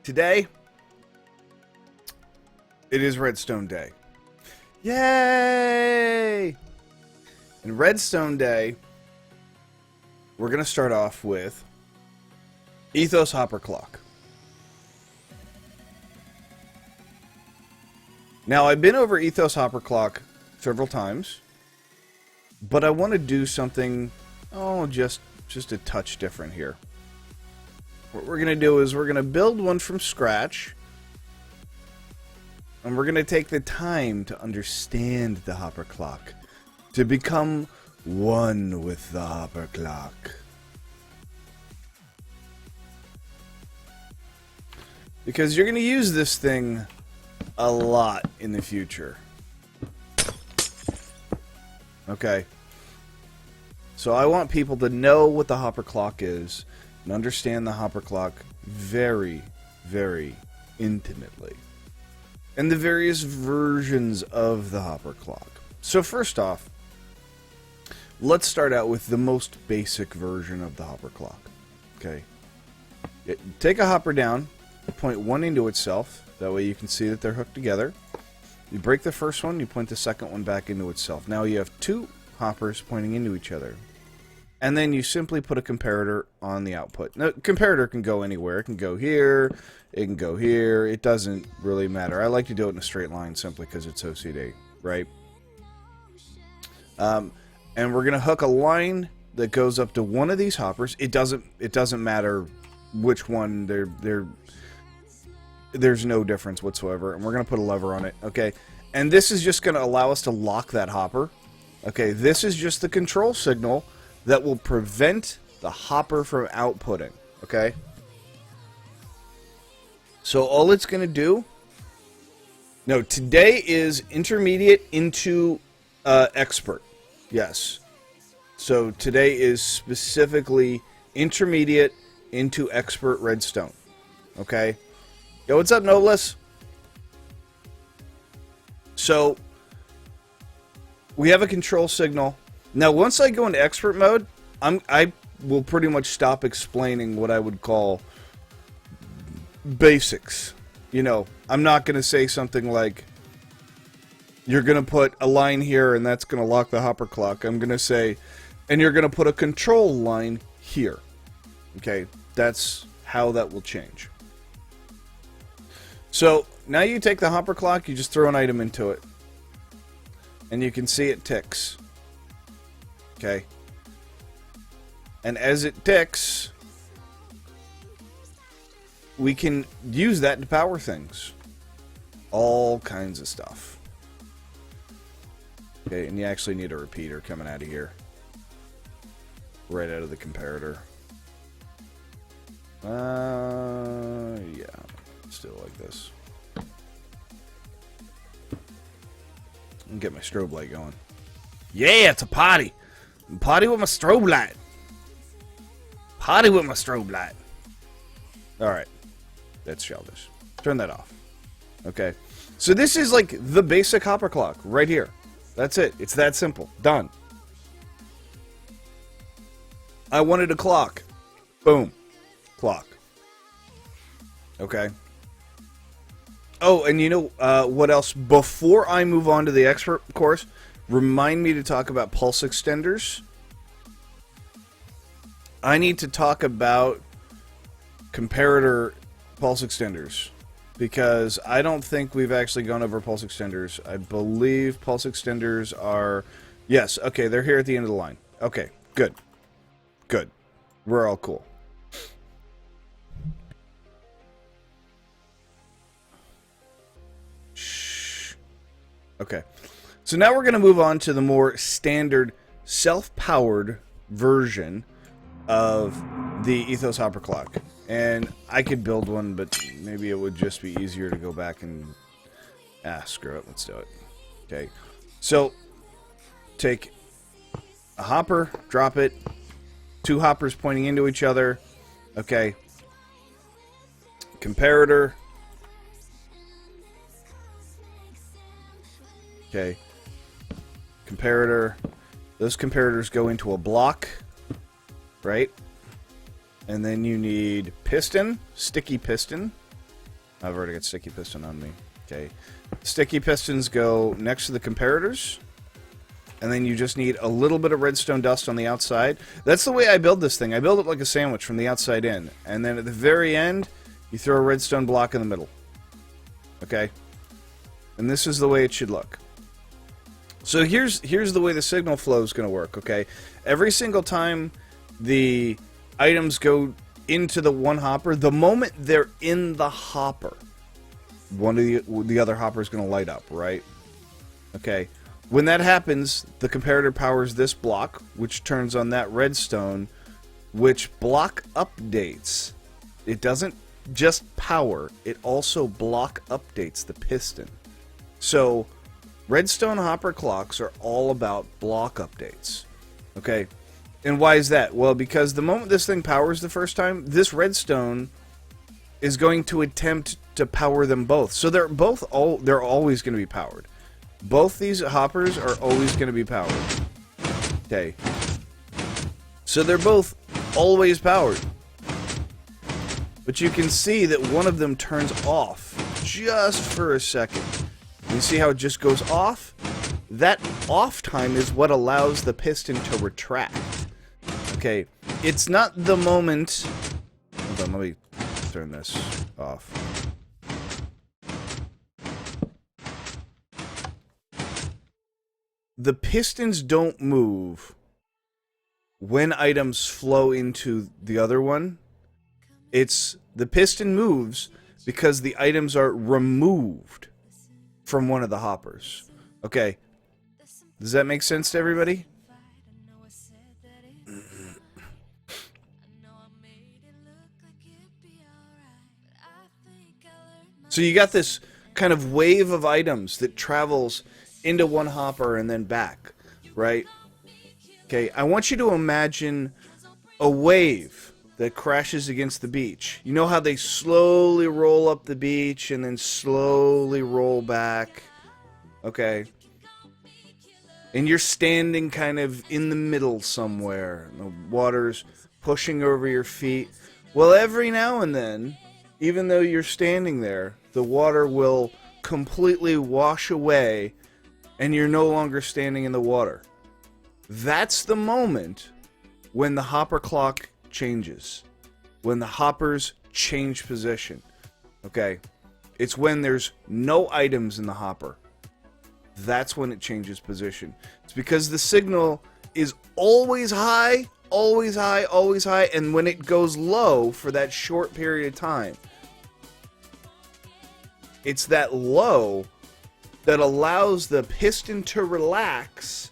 Today, it is Redstone Day. Yay! And Redstone Day, we're going to start off with Ethos Hopper Clock. Now, I've been over Ethos Hopper Clock several times, but I want to do something, just a touch different here. What we're going to do is we're going to build one from scratch, and we're going to take the time to understand the Hopper Clock, to become one with the Hopper Clock. Because you're going to use this thing a lot in the future. Okay. So I want people to know what the Hopper Clock is and understand the Hopper Clock very, very intimately. And the various versions of the Hopper Clock. So first off, let's start out with the most basic version of the Hopper Clock. Okay. Take a hopper down, point one into itself. That way you can see that they're hooked together. You break the first one, you point the second one back into itself. Now you have two hoppers pointing into each other. And then you simply put a comparator on the output. Now, comparator can go anywhere. It can go here. It can go here. It doesn't really matter. I like to do it in a straight line simply because it's OCD, right? And we're going to hook a line that goes up to one of these hoppers. It doesn't matter which one. There's no difference whatsoever. And we're going to put a lever on it, okay? And this is just going to allow us to lock that hopper. Okay, this is just the control signal that will prevent the hopper from outputting, okay? So all it's going to do... No, today is intermediate into expert. Yes. So today is specifically intermediate into expert redstone. Okay? Yo, what's up, Noblesse? So, we have a control signal. Now, once I go into expert mode, I will pretty much stop explaining what I would call basics. You know, I'm not going to say something like, you're going to put a line here and that's going to lock the hopper clock. I'm going to say, and you're going to put a control line here. Okay, that's how that will change. So, now you take the hopper clock, you just throw an item into it. And you can see it ticks. Okay. And as it ticks, we can use that to power things. All kinds of stuff. Okay, and you actually need a repeater coming out of here. Right out of the comparator. Yeah. Still like this. And get my strobe light going. Yeah, it's a party. Party with my strobe light. Party with my strobe light. Alright. That's childish. Turn that off. Okay. So this is like the basic hopper clock right here. That's it. It's that simple. Done. I wanted a clock. Boom. Clock. Okay. Oh, and you know what else? Before I move on to the expert course, remind me to talk about pulse extenders. I need to talk about comparator pulse extenders, because I don't think we've actually gone over pulse extenders. I believe pulse extenders are... Yes, okay, they're here at the end of the line. Okay, good. Good. We're all cool. Okay, so now we're going to move on to the more standard self-powered version of the Ethos Hopper Clock. And I could build one, but maybe it would just be easier to go back and... screw it, let's do it. Okay, so take a hopper, drop it, two hoppers pointing into each other. Okay, comparator. Okay, comparator. Those comparators go into a block, right? And then you need piston, sticky piston. I've already got sticky piston on me. Okay. Sticky pistons go next to the comparators. And then you just need a little bit of redstone dust on the outside. That's the way I build this thing. I build it like a sandwich from the outside in. And then at the very end, you throw a redstone block in the middle. Okay? And this is the way it should look. So here's the way the signal flow is going to work, okay? Every single time the items go into the one hopper, the moment they're in the hopper, one of the other hopper is going to light up, right? Okay. When that happens, the comparator powers this block, which turns on that redstone, which block updates. It doesn't just power, it also block updates the piston. So, redstone hopper clocks are all about block updates. Okay? And why is that? Well, because the moment this thing powers the first time, this redstone is going to attempt to power them both. So they're always going to be powered. Both these hoppers are always going to be powered. Okay. So they're both always powered. But you can see that one of them turns off just for a second. You see how it just goes off? That off time is what allows the piston to retract. Okay. It's not the moment... Hold on, let me turn this off. The pistons don't move when items flow into the other one. It's the piston moves because the items are removed from one of the hoppers. Okay. Does that make sense to everybody? So you got this kind of wave of items that travels into one hopper and then back, right? Okay, I want you to imagine a wave that crashes against the beach. You know how they slowly roll up the beach and then slowly roll back? Okay. And you're standing kind of in the middle somewhere. The water's pushing over your feet. Well, every now and then, even though you're standing there, the water will completely wash away and you're no longer standing in the water. That's the moment when the hopper clock changes. When the hoppers change position. Okay? It's when there's no items in the hopper. That's when it changes position. It's because the signal is always high, always high, always high, and when it goes low for that short period of time, it's that low that allows the piston to relax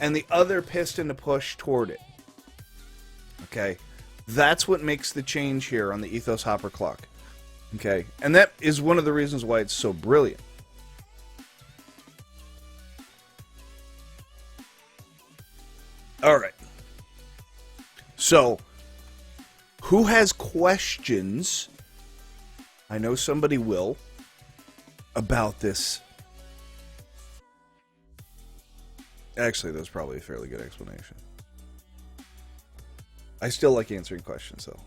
and the other piston to push toward it. Okay? That's what makes the change here on the Ethos Hopper Clock. Okay? And that is one of the reasons why it's so brilliant. Alright. So, who has questions? I know somebody will. About this. Actually, that's probably a fairly good explanation. I still like answering questions, though.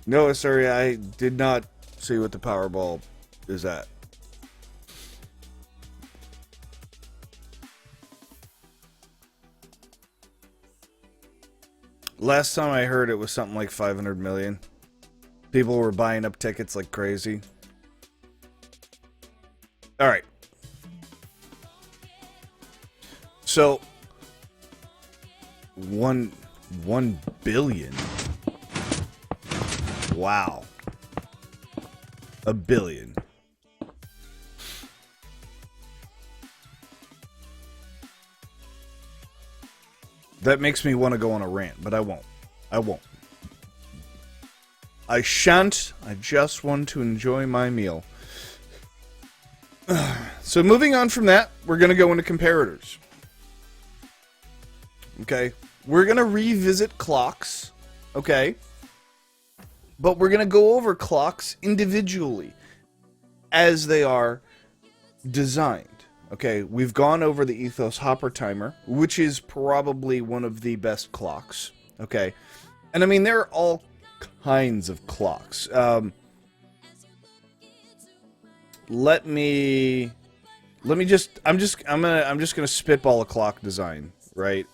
No, sorry, I did not see what the Powerball is at. Last time I heard it was something like 500 million. People were buying up tickets like crazy. Alright. So, 1 billion. Wow. A billion. That makes me want to go on a rant, but I won't. I won't. I shan't. I just want to enjoy my meal. So moving on from that, we're going to go into comparators. Okay? We're going to revisit clocks. Okay? But we're going to go over clocks individually as they are designed. Okay, we've gone over the Ethos Hopper Timer, which is probably one of the best clocks. Okay, and I mean, there are all kinds of clocks. Let me just, I'm just gonna spitball a clock design, right?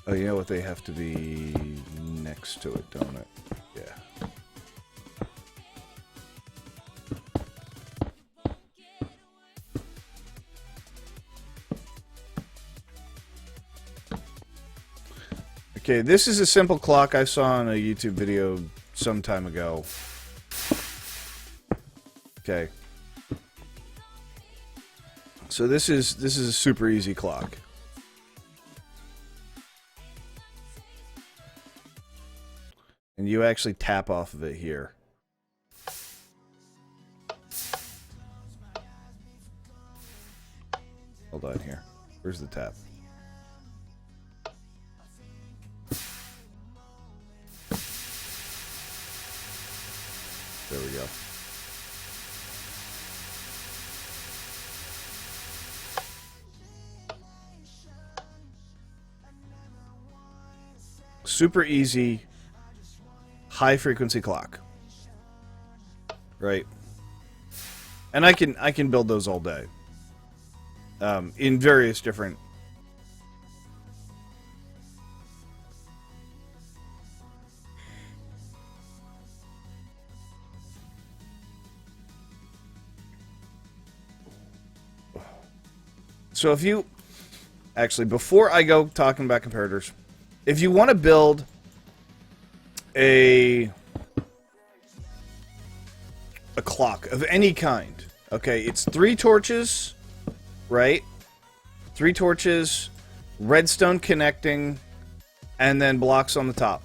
Oh, you know what? They have to be next to it, don't it? Yeah. Okay, this is a simple clock I saw in a YouTube video some time ago. Okay. So this is a super easy clock. And you actually tap off of it here. Hold on here. Where's the tap? There we go. Super easy, high frequency clock. Right? And I can build those all day. In various different So if you actually, before I go talking about comparators, if you want to build a clock of any kind, okay, it's 3 torches, right? 3 torches, redstone connecting, and then blocks on the top.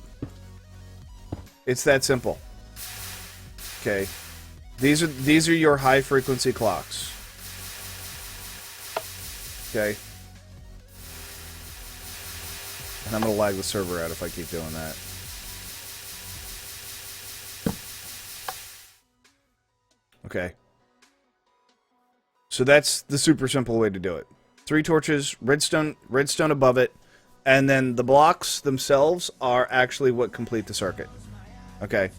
It's that simple. Okay. These are your high frequency clocks. Okay. And I'm gonna lag the server out if I keep doing that. Okay. So that's the super simple way to do it. 3 torches, redstone above it, and then the blocks themselves are actually what complete the circuit. Okay.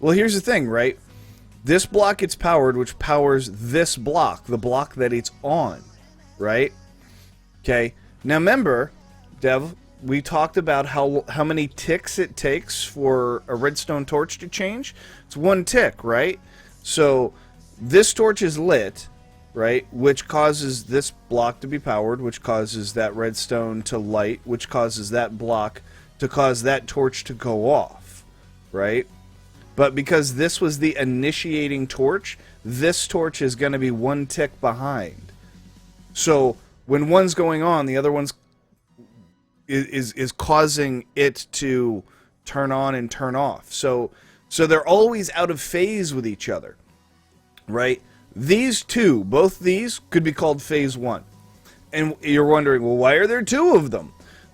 Well, here's the thing, right? This block gets powered, which powers this block, the block that it's on, right? Okay. Now remember, Dev, we talked about how many ticks it takes for a redstone torch to change. It's 1 tick, right? So this torch is lit, right? Which causes this block to be powered, which causes that redstone to light, which causes that block to cause that torch to go off, right? But because this was the initiating torch, this torch is going to be 1 tick behind. So when one's going on, the other one's is causing it to turn on and turn off. So they're always out of phase with each other, right? These two, both these, could be called phase 1. And you're wondering, well, why are there 2 of them?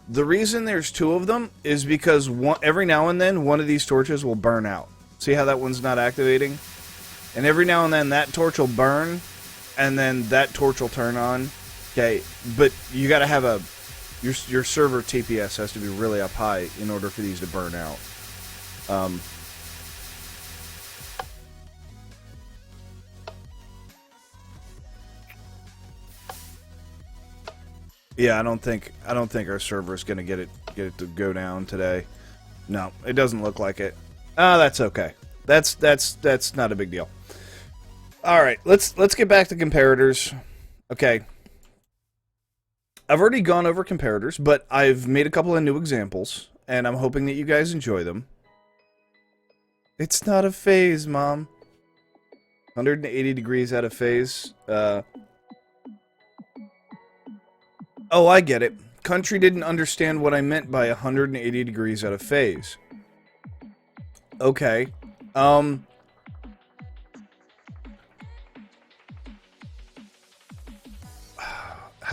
The reason there's 2 of them is because every now and then one of these torches will burn out. See how that one's not activating? And every now and then that torch will burn, and then that torch will turn on. Okay, but you got to have your server TPS has to be really up high in order for these to burn out. Yeah, I don't think our server is gonna get it to go down today. No, it doesn't look like it. That's okay. That's not a big deal. All right, let's get back to comparators. Okay. I've already gone over comparators, but I've made a couple of new examples, and I'm hoping that you guys enjoy them. It's not a phase, Mom. 180 degrees out of phase. Oh, I get it. Country didn't understand what I meant by 180 degrees out of phase. Okay. How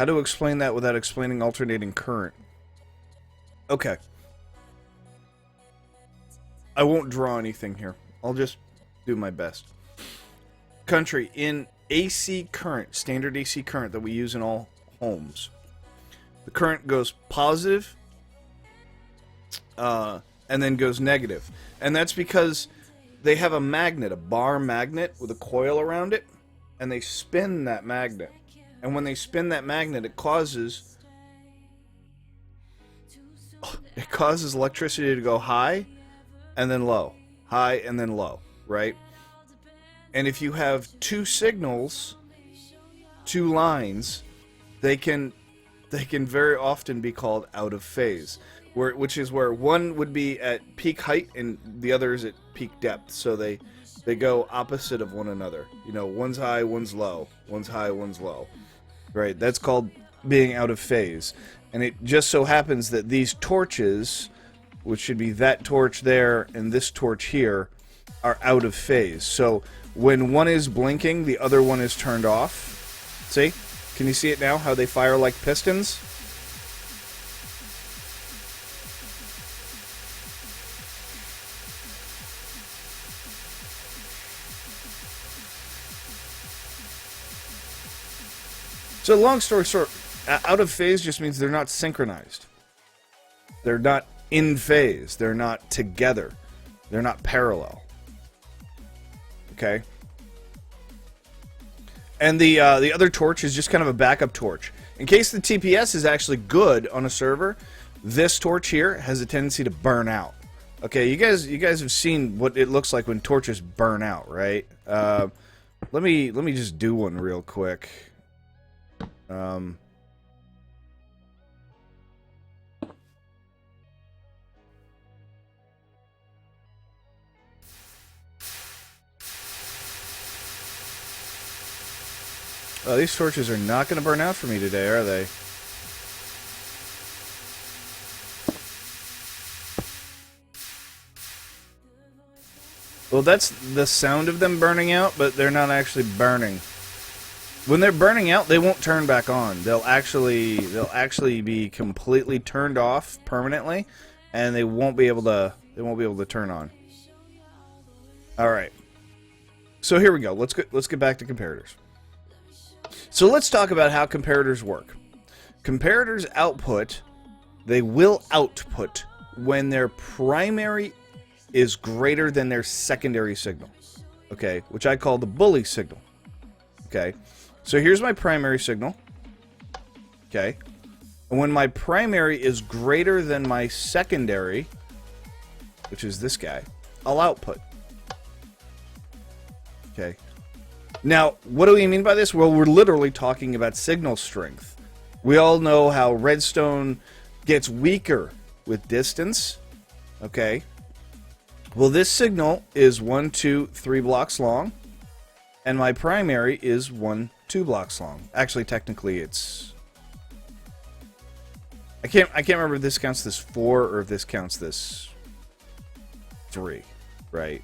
to explain that without explaining alternating current? Okay. I won't draw anything here. I'll just do my best. Country, in AC current, standard AC current that we use in all homes, the current goes positive, and then goes negative. And that's because they have a magnet, a bar magnet with a coil around it, and they spin that magnet. And when they spin that magnet, it causes electricity to go high and then low, high and then low, right? And if you have two signals, two lines, they can very often be called out of phase, which is where one would be at peak height and the other is at peak depth. So they go opposite of one another. You know, one's high, one's low. One's high, one's low. Right? That's called being out of phase. And it just so happens that these torches, which should be that torch there and this torch here, are out of phase. So when one is blinking, the other one is turned off. See? Can you see it now, how they fire like pistons? So long story short, out of phase just means they're not synchronized. They're not in phase. They're not together. They're not parallel. Okay? And the other torch is just kind of a backup torch. In case the TPS is actually good on a server, this torch here has a tendency to burn out. Okay, you guys have seen what it looks like when torches burn out, right? Let me just do one real quick. Oh, these torches are not going to burn out for me today, are they? Well, that's the sound of them burning out, but they're not actually burning. When they're burning out, they won't turn back on. They'll actually be completely turned off permanently, and they won't be able to turn on. All right. So here we go. Let's get back to comparators. So let's talk about how comparators work. Comparators they will output when their primary is greater than their secondary signal. Okay, which I call the bully signal. Okay, so here's my primary signal. Okay, and when my primary is greater than my secondary, which is this guy, I'll output. Okay. Now, what do we mean by this? Well, we're literally talking about signal strength. We all know how redstone gets weaker with distance. Okay. Well, this signal is 1, 2, 3 blocks long, and my primary is 1, 2 blocks long. Actually, technically, it's... I can't remember if this counts this 4 or if this counts this 3, right?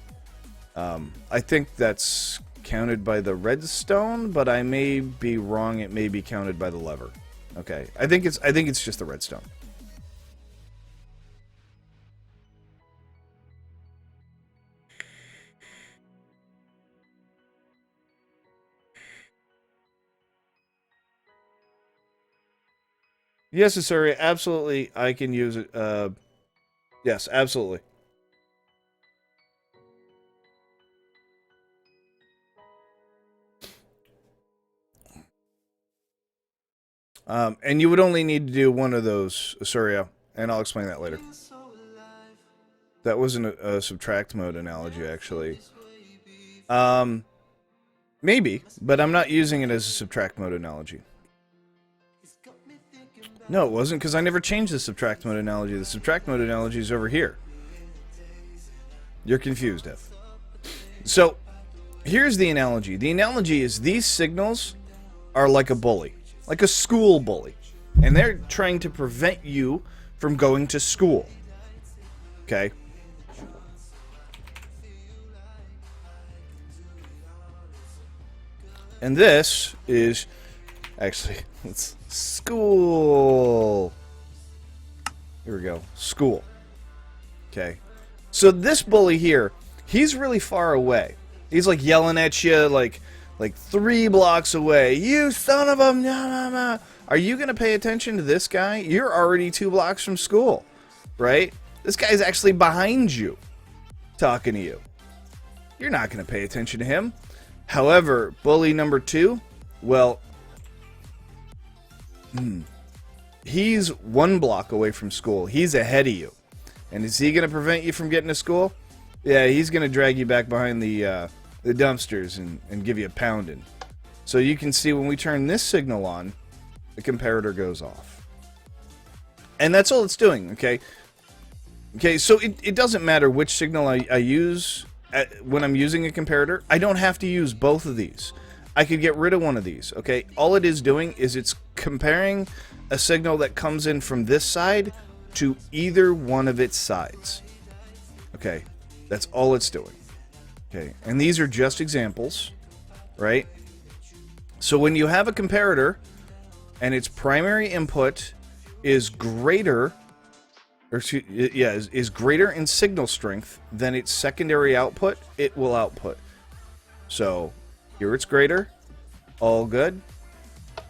I think that's counted by the redstone, but I may be wrong. It may be counted by the lever. Okay, I think it's just the redstone. Yes, Asuria, absolutely. I can use it. Yes, absolutely. And you would only need to do one of those, Asuria, and I'll explain that later. That wasn't a subtract mode analogy, actually. Maybe, but I'm not using it as a subtract mode analogy. No, it wasn't, because I never changed the subtract mode analogy. The subtract mode analogy is over here. You're confused, F. So, here's the analogy. The analogy is these signals are like a bully, like a school bully, and they're trying to prevent you from going to school. Okay? And this is actually, it's school. Here we go. School. Okay. So this bully here, he's really far away. He's like yelling at you like 3 blocks away. You son of a... Nah, nah, nah. Are you going to pay attention to this guy? You're already 2 blocks from school, right? This guy's actually behind you talking to you. You're not going to pay attention to him. However, bully number 2, well, he's 1 block away from school. He's ahead of you. And is he going to prevent you from getting to school? Yeah, he's going to drag you back behind the dumpsters and give you a pounding. So you can see when we turn this signal on, the comparator goes off. And that's all it's doing, okay? Okay, so it doesn't matter which signal I use when I'm using a comparator. I don't have to use both of these. I could get rid of one of these, okay? All it is doing is it's comparing a signal that comes in from this side to either one of its sides. Okay, that's all it's doing. Okay, and these are just examples, right? So when you have a comparator and its primary input is greater, is greater in signal strength than its secondary output, it will output. So here it's greater, all good.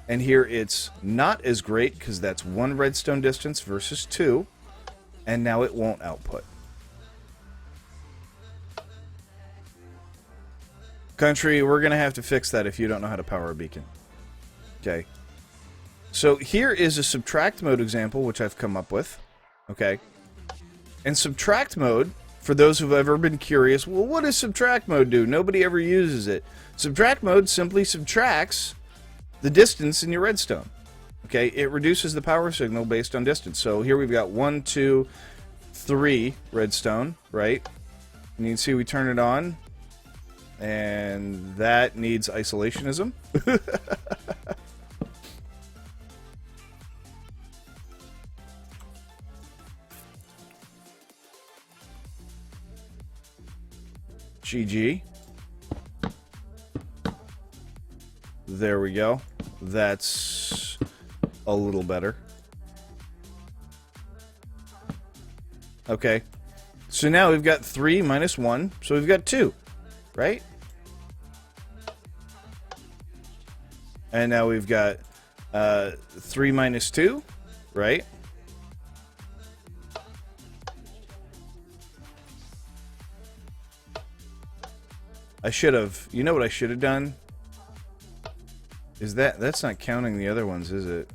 And here it's not as great because that's 1 redstone distance versus 2, and now it won't output. Country, we're going to have to fix that if you don't know how to power a beacon. Okay. So here is a subtract mode example, which I've come up with. Okay. And subtract mode, for those who've ever been curious, well, what does subtract mode do? Nobody ever uses it. Subtract mode simply subtracts the distance in your redstone. Okay, it reduces the power signal based on distance. So here we've got 1, 2, 3 redstone, right? And you can see we turn it on, and that needs isolationism. GG. There we go. That's a little better. Okay. So now we've got 3 minus 1, so we've got 2, right? And now we've got 3 minus 2, right? I should have... You know what I should have done? Is that's not counting the other ones, is it?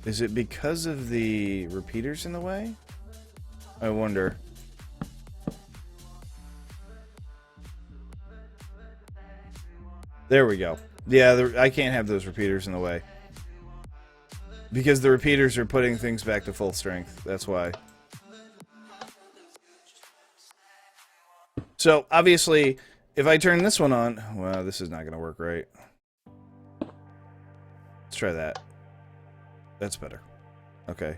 Is it because of the repeaters in the way? I wonder. There we go. Yeah, I can't have those repeaters in the way. Because the repeaters are putting things back to full strength. That's why. So, obviously, if I turn this one on... Well, this is not going to work right. Let's try that. That's better. Okay.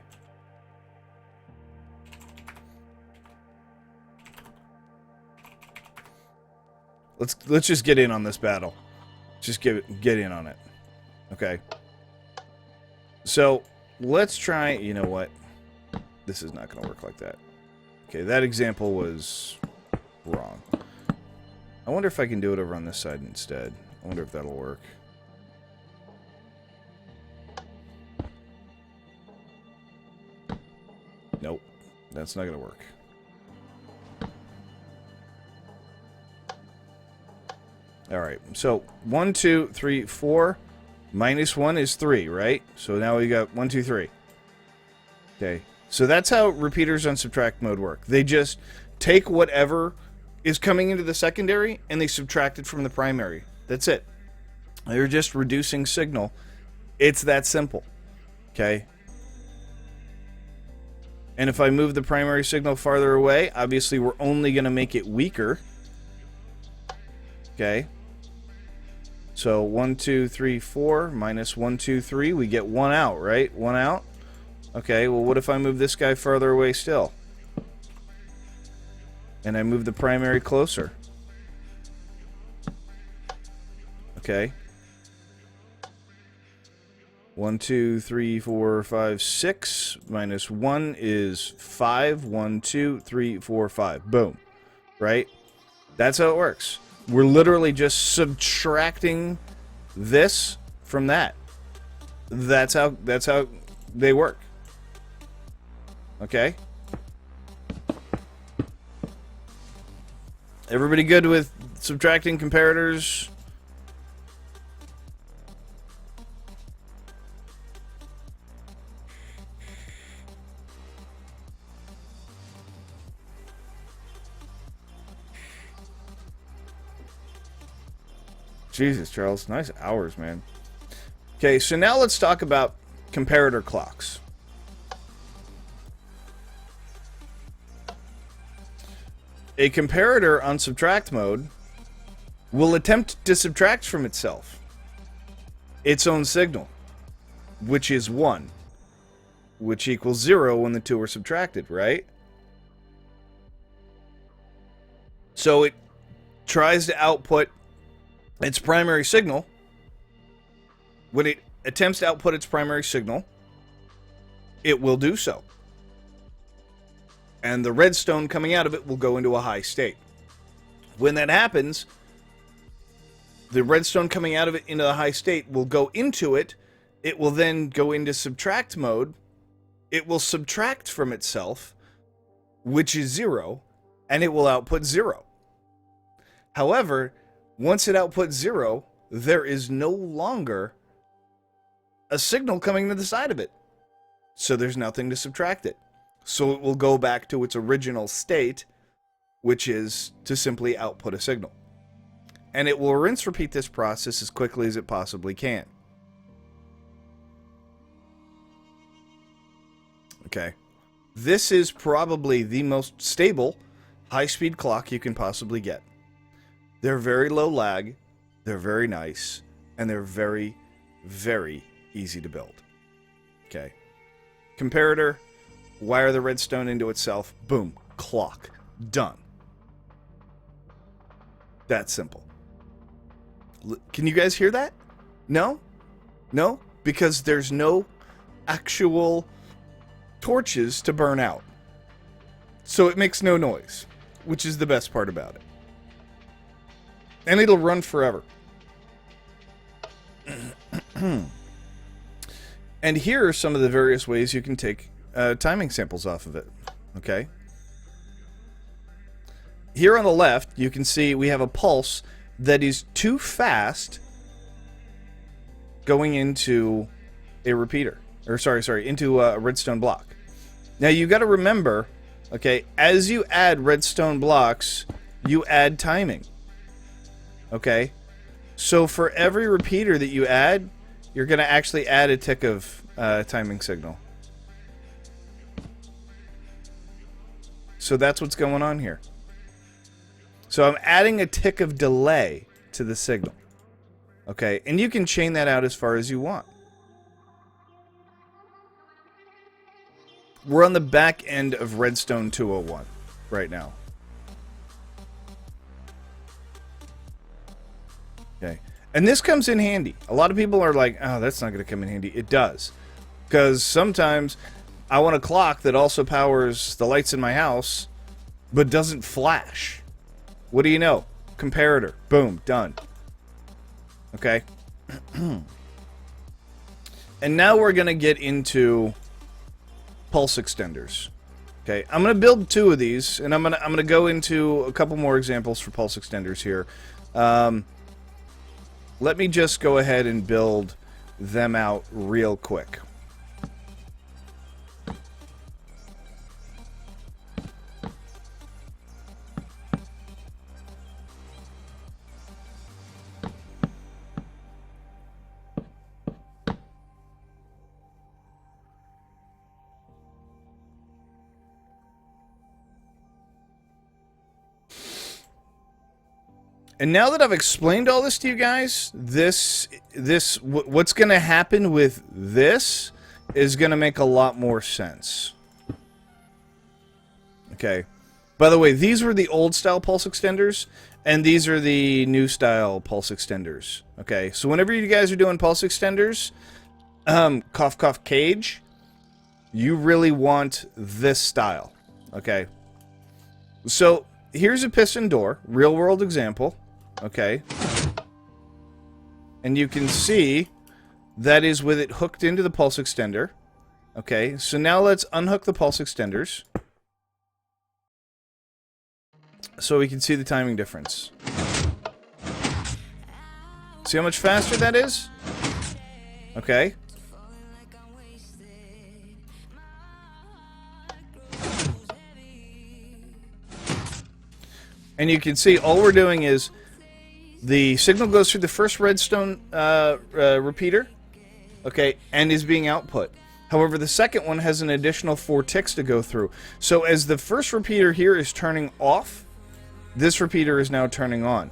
Let's just get in on this battle. Just get in on it. Okay. So, let's try... You know what? This is not going to work like that. Okay, that example was wrong. I wonder if I can do it over on this side instead. I wonder if that'll work. Nope. That's not going to work. Alright, so 1, 2, 3, 4. Minus 1 is 3, right? So now we got 1, 2, 3. Okay. So that's how repeaters on subtract mode work. They just take whatever is coming into the secondary and they subtract it from the primary. That's it. They're just reducing signal. It's that simple. Okay. And if I move the primary signal farther away, obviously we're only going to make it weaker. Okay. So 1, 2, 3, 4 minus 1, 2, 3. We get 1 out, right? 1 out. Okay, well, what if I move this guy further away still? And I move the primary closer. Okay. 1, 2, 3, 4, 5, 6 minus 1 is 5. 1, 2, 3, 4, 5. Boom. Right? That's how it works. We're literally just subtracting this from that. That's how they work. Okay? Everybody good with subtracting comparators? Jesus, Charles. Nice hours, man. Okay, so now let's talk about comparator clocks. A comparator on subtract mode will attempt to subtract from itself its own signal, which is 1, which equals 0 when the two are subtracted, right? So it tries to output its primary signal. When it attempts to output its primary signal, it will do so. And the redstone coming out of it will go into a high state. When that happens, the redstone coming out of it into the high state will go into it. It will then go into subtract mode. It will subtract from itself, which is 0, and it will output 0. However, once it outputs 0, there is no longer a signal coming to the side of it. So there's nothing to subtract it. So it will go back to its original state, which is to simply output a signal. And it will rinse repeat this process as quickly as it possibly can. Okay. This is probably the most stable high-speed clock you can possibly get. They're very low lag, they're very nice, and they're very, very easy to build. Okay. Comparator, wire the redstone into itself, boom, clock, done. That simple. Can you guys hear that? No? No? Because there's no actual torches to burn out. So it makes no noise, which is the best part about it. And it'll run forever. And here are some of the various ways you can take timing samples off of it. Okay? Here on the left, you can see we have a pulse that is too fast going into a repeater. Or sorry, into a redstone block. Now you got to remember, okay, as you add redstone blocks, you add timing. Okay? So for every repeater that you add, you're going to actually add a tick of timing signal. So that's what's going on here. So I'm adding a tick of delay to the signal. Okay? And you can chain that out as far as you want. We're on the back end of Redstone 201 right now. Okay. And this comes in handy. A lot of people are like, oh, that's not going to come in handy. It does. Because sometimes I want a clock that also powers the lights in my house, but doesn't flash. What do you know? Comparator. Boom. Done. Okay. And now we're going to get into pulse extenders. Okay, I'm going to build 2 of these, and I'm going to go into a couple more examples for pulse extenders here. Let me just go ahead and build them out real quick. And now that I've explained all this to you guys, what's going to happen with this is going to make a lot more sense. Okay. By the way, these were the old style pulse extenders, and these are the new style pulse extenders. Okay, so whenever you guys are doing pulse extenders, cough cough cage, you really want this style. Okay. So here's a piston door, real world example. Okay. And you can see that is with it hooked into the pulse extender. Okay, so now let's unhook the pulse extenders so we can see the timing difference. See how much faster that is? Okay. And you can see all we're doing is the signal goes through the first redstone repeater, okay, and is being output. However, the second one has an additional 4 ticks to go through. So as the first repeater here is turning off, this repeater is now turning on,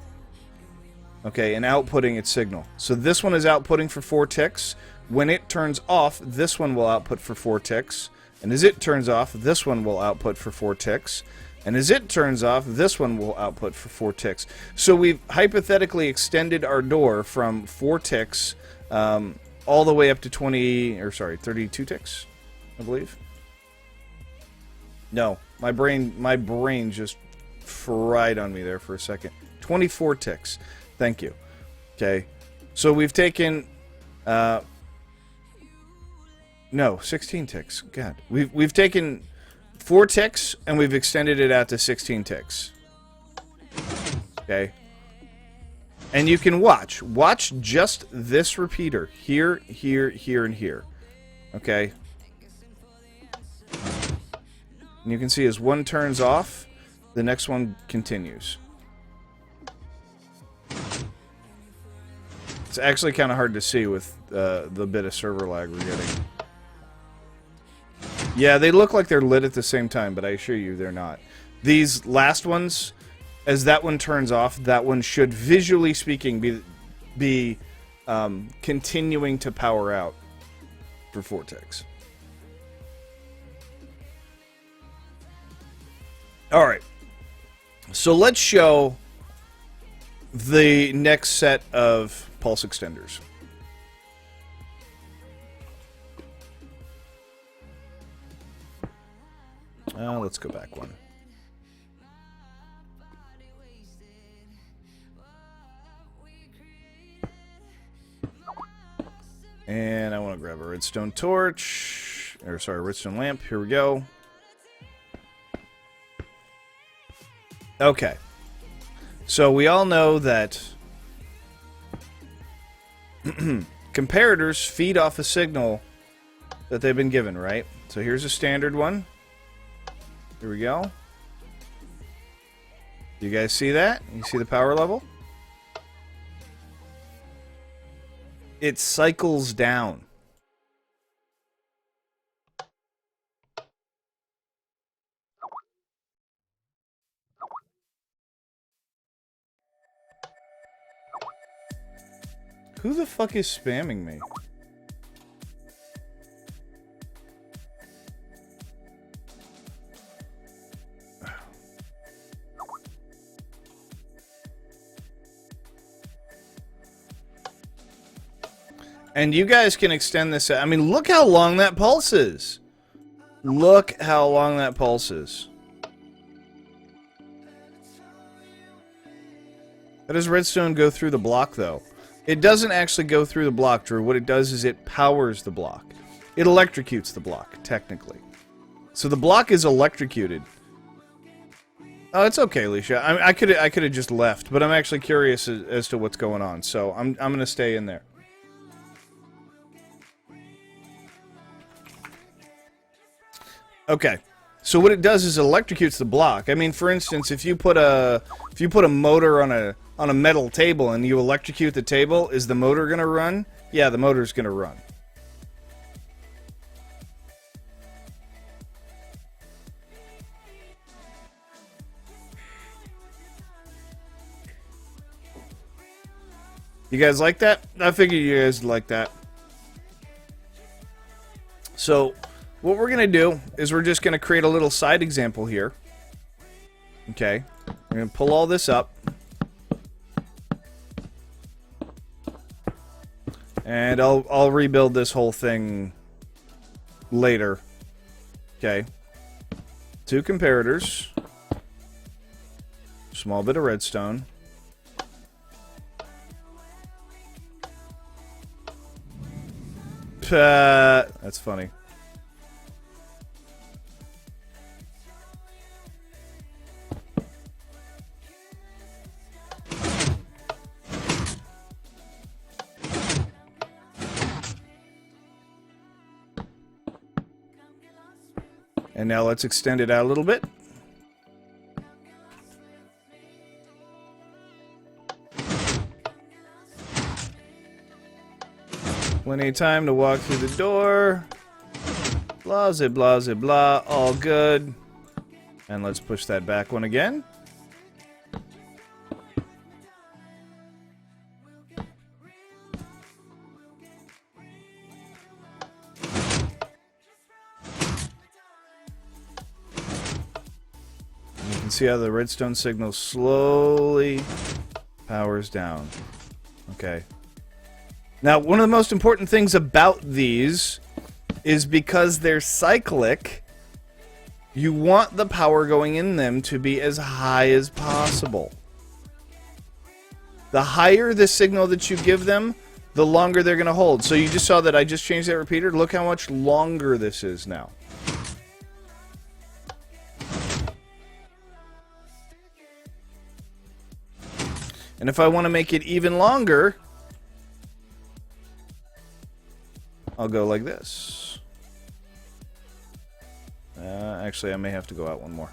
okay, and outputting its signal. So this one is outputting for 4 ticks. When it turns off, this one will output for 4 ticks. And as it turns off, this one will output for 4 ticks. And as it turns off, this one will output for 4 ticks. So we've hypothetically extended our door from 4 ticks all the way up to 32 ticks, I believe. No, my brain just fried on me there for a second. 24 ticks. Thank you. Okay. So we've taken no, 16 ticks. God. We've taken 4 ticks, and we've extended it out to 16 ticks. Okay. And you can watch. Watch just this repeater. Here, here, here, and here. Okay. And you can see as one turns off, the next one continues. It's actually kind of hard to see with the bit of server lag we're getting. Yeah, they look like they're lit at the same time, but I assure you they're not. These last ones, as that one turns off, that one should, visually speaking, be continuing to power out for 4 ticks. Alright. So let's show the next set of pulse extenders. Let's go back one. And I want to grab a redstone torch. Or, sorry, redstone lamp. Here we go. Okay. So we all know that comparators feed off a signal that they've been given, right? So here's a standard one. Here we go. You guys see that? You see the power level? It cycles down. Who the fuck is spamming me? And you guys can extend this out. I mean, look how long that pulse is. Look how long that pulse is. How does redstone go through the block, though? It doesn't actually go through the block, Drew. What it does is it powers the block. It electrocutes the block, technically. So the block is electrocuted. Oh, it's okay, Alicia. I could have just left, but I'm actually curious as to what's going on. So I'm going to stay in there. Okay, so what it does is it electrocutes the block. I mean, for instance, if you put a motor on a metal table and you electrocute the table, is the motor gonna run? Yeah, the motor's gonna run. You guys like that? I figured you guys would like that. So, what we're going to do is we're just going to create a little side example here. Okay. We're going to pull all this up. And I'll rebuild this whole thing later. Okay. 2 comparators. Small bit of redstone. That's funny. And now let's extend it out a little bit. Plenty of time to walk through the door. Blah, zip, blah, zip, blah. All good. And let's push that back one again. You can see how the redstone signal slowly powers down. Okay. Now, one of the most important things about these is because they're cyclic, you want the power going in them to be as high as possible. The higher the signal that you give them, the longer they're going to hold. So you just saw that I just changed that repeater. Look how much longer this is now. And if I want to make it even longer, I'll go like this. Actually, I may have to go out one more.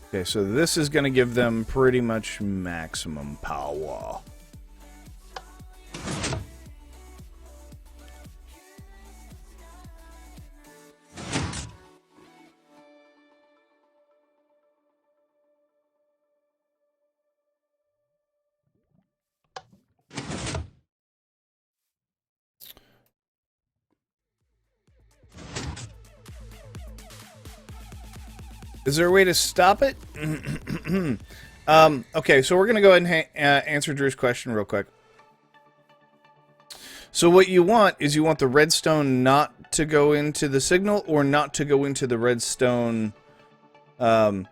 Okay, so this is going to give them pretty much maximum power. Is there a way to stop it? Okay, so we're going to go ahead and answer Drew's question real quick. So what you want is you want the redstone not to go into the signal or not to go into the redstone into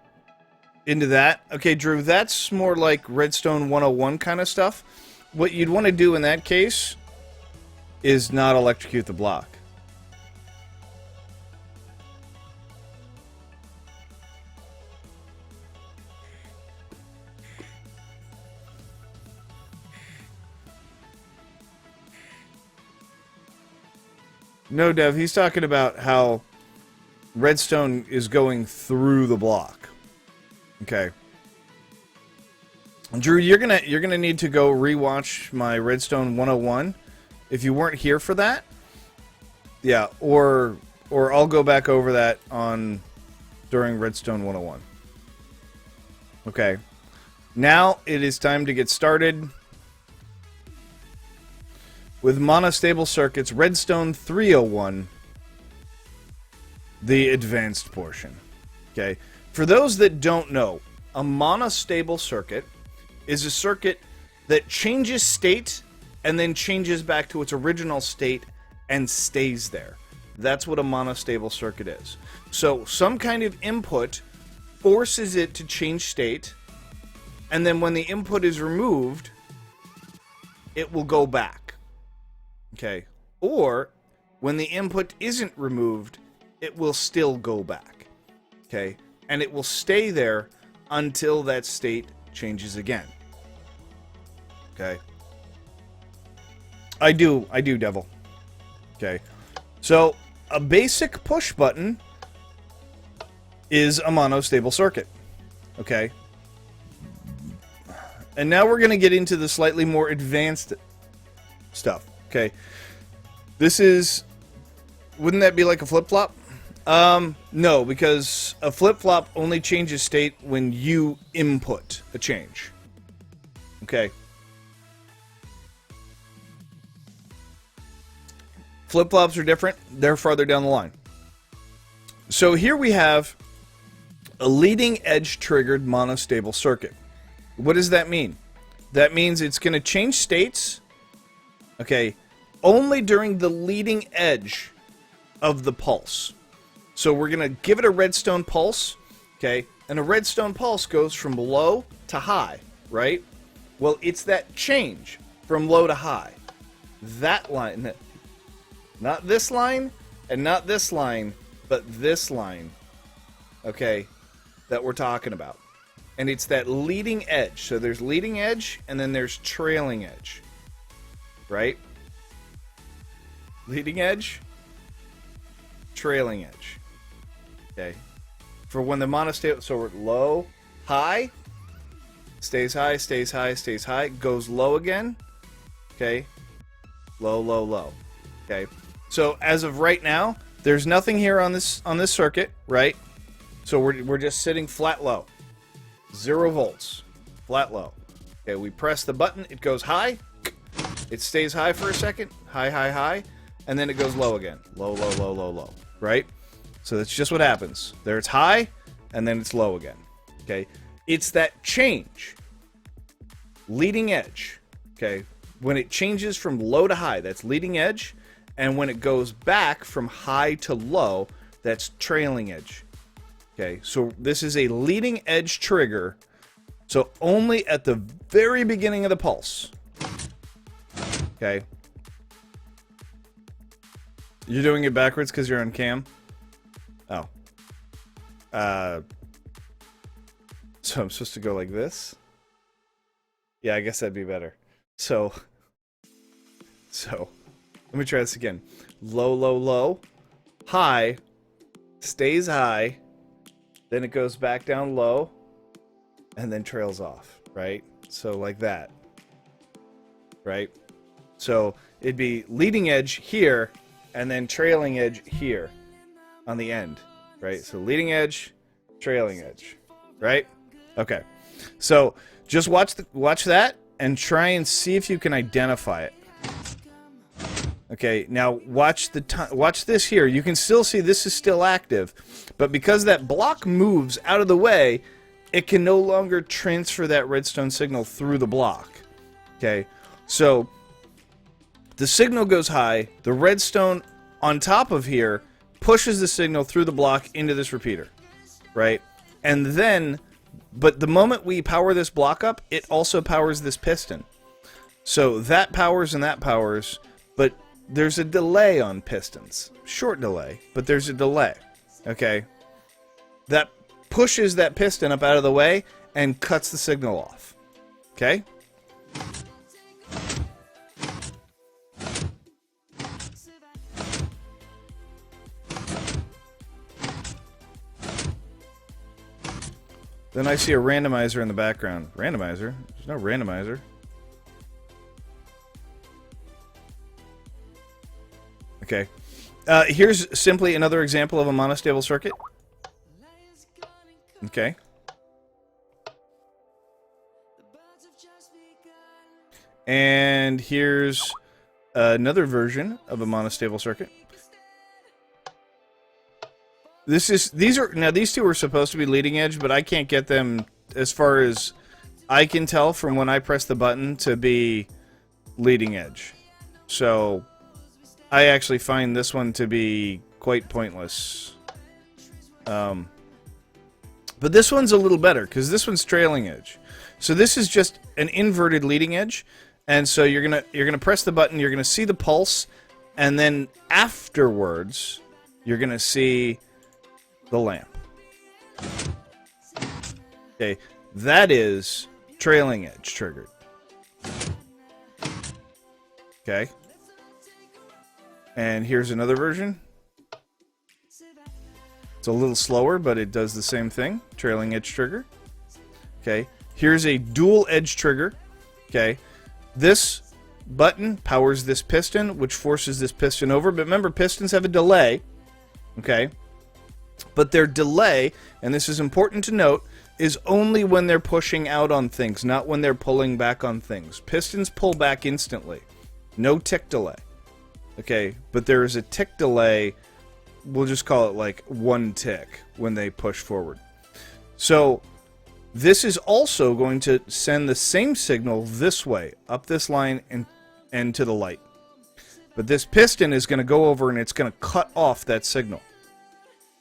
that. Okay, Drew, that's more like Redstone 101 kind of stuff. What you'd want to do in that case is not electrocute the block. No, Dev, he's talking about how redstone is going through the block. Okay. Drew, you're gonna need to go rewatch my Redstone 101 if you weren't here for that. Yeah, or I'll go back over that during Redstone 101. Okay. Now it is time to get started with monostable circuits, Redstone 301, the advanced portion. Okay, for those that don't know, a monostable circuit is a circuit that changes state and then changes back to its original state and stays there. That's what a monostable circuit is. So some kind of input forces it to change state, and then when the input is removed, it will go back. Okay, or when the input isn't removed, it will still go back. Okay, and it will stay there until that state changes again. Okay, I do, Devil. Okay, so a basic push button is a monostable circuit. Okay, and now we're going to get into the slightly more advanced stuff. Okay, this is, wouldn't that be like a flip-flop? No, because a flip-flop only changes state when you input a change. Okay. Flip-flops are different. They're farther down the line. So here we have a leading edge triggered monostable circuit. What does that mean? That means it's going to change states, okay, only during the leading edge of the pulse. So we're going to give it a redstone pulse, okay, and a redstone pulse goes from low to high, right? Well, it's that change from low to high. That line, not this line, and not this line, but this line, okay, that we're talking about. And it's that leading edge. So there's leading edge, and then there's trailing edge, right? Leading edge, trailing edge. Okay. For when the monostable, so we're low, high, stays high, stays high, stays high, goes low again. Okay. Low, low, low. Okay. So as of right now, there's nothing here on this circuit, right? So we're just sitting flat low. 0 volts. Flat low. Okay, we press the button, it goes high. It stays high for a second. High, high, high. And then it goes low again. Low, low, low, low, low. Right? So that's just what happens. There it's high, and then it's low again. Okay? It's that change. Leading edge. Okay? When it changes from low to high, that's leading edge. And when it goes back from high to low, that's trailing edge. Okay? So this is a leading edge trigger. So only at the very beginning of the pulse. Okay? You're doing it backwards because you're on cam? Oh. So I'm supposed to go like this? Yeah, I guess that'd be better. So, let me try this again. Low, low, low. High. Stays high. Then it goes back down low. And then trails off, right? So like that. Right? So it'd be leading edge here, and then trailing edge here on the end, right? So leading edge, trailing edge, right? Okay. So just watch that and try and see if you can identify it. Okay, now watch this here. You can still see this is still active, but because that block moves out of the way, it can no longer transfer that redstone signal through the block. Okay, so the signal goes high, the redstone on top of here pushes the signal through the block into this repeater, right? And then, but the moment we power this block up, it also powers this piston. So that powers and that powers, but there's a delay on pistons. Short delay, but there's a delay, okay? That pushes that piston up out of the way and cuts the signal off, okay? Then I see a randomizer in the background. Randomizer? There's no randomizer. Okay. Here's simply another example of a monostable circuit. Okay. And here's another version of a monostable circuit. These two are supposed to be leading edge, but I can't get them, as far as I can tell from when I press the button, to be leading edge. So I actually find this one to be quite pointless. But this one's a little better because this one's trailing edge. So this is just an inverted leading edge, and so you're gonna press the button, you're gonna see the pulse, and then afterwards you're gonna see the lamp. Okay, that is trailing edge triggered. Okay. And here's another version. It's a little slower, but it does the same thing. Trailing edge trigger. Okay. Here's a dual edge trigger. Okay. This button powers this piston, which forces this piston over. But remember, pistons have a delay. Okay. But their delay, and this is important to note, is only when they're pushing out on things, not when they're pulling back on things. Pistons pull back instantly. No tick delay. Okay, but there is a tick delay, we'll just call it like 1 tick when they push forward. So this is also going to send the same signal this way, up this line and to the light. But this piston is going to go over and it's going to cut off that signal.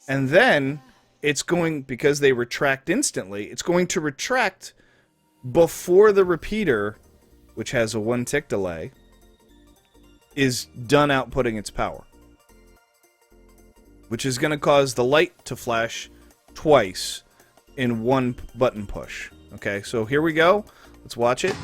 And then it's going, because they retract instantly, it's going to retract before the repeater, which has a 1 tick delay, is done outputting its power. Which is going to cause the light to flash twice in 1 button push. Okay, so here we go. Let's watch it.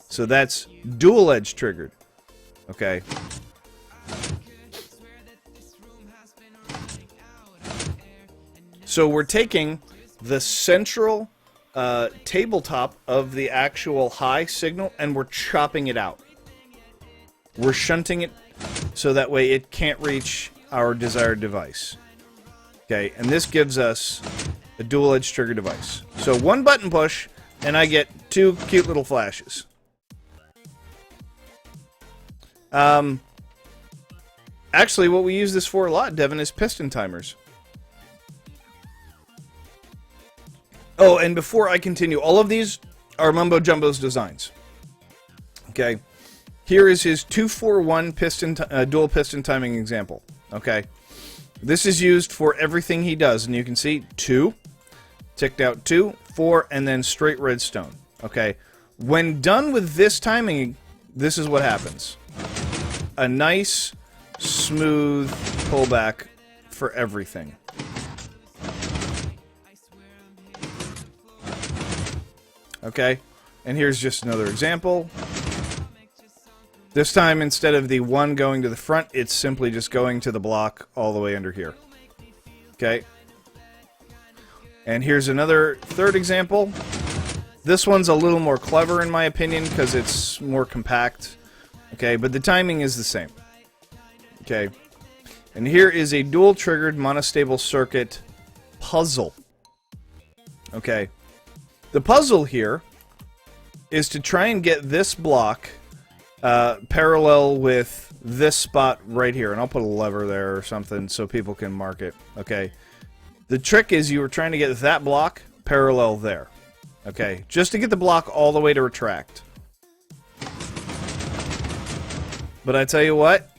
So that's dual edge triggered. Okay. So we're taking the central tabletop of the actual high signal and we're chopping it out. We're shunting it so that way it can't reach our desired device. Okay, and this gives us a dual edge trigger device. So 1 button push and I get 2 cute little flashes. Actually, what we use this for a lot, Devin, is piston timers. Oh, and before I continue, all of these are Mumbo Jumbo's designs. Okay, here is his 2-4-1 piston, dual piston timing example. Okay, this is used for everything he does, and you can see 2, ticked out 2, 4, and then straight redstone. Okay, when done with this timing, this is what happens. A nice, smooth pullback for everything. Okay, and here's just another example. This time, instead of the 1 going to the front, it's simply just going to the block all the way under here. Okay. And here's another third example. This one's a little more clever in my opinion because it's more compact. Okay, but the timing is the same. Okay. And here is a dual triggered monostable circuit puzzle. Okay. The puzzle here is to try and get this block parallel with this spot right here. And I'll put a lever there or something so people can mark it. Okay. The trick is you were trying to get that block parallel there. Okay. Just to get the block all the way to retract. But I tell you what,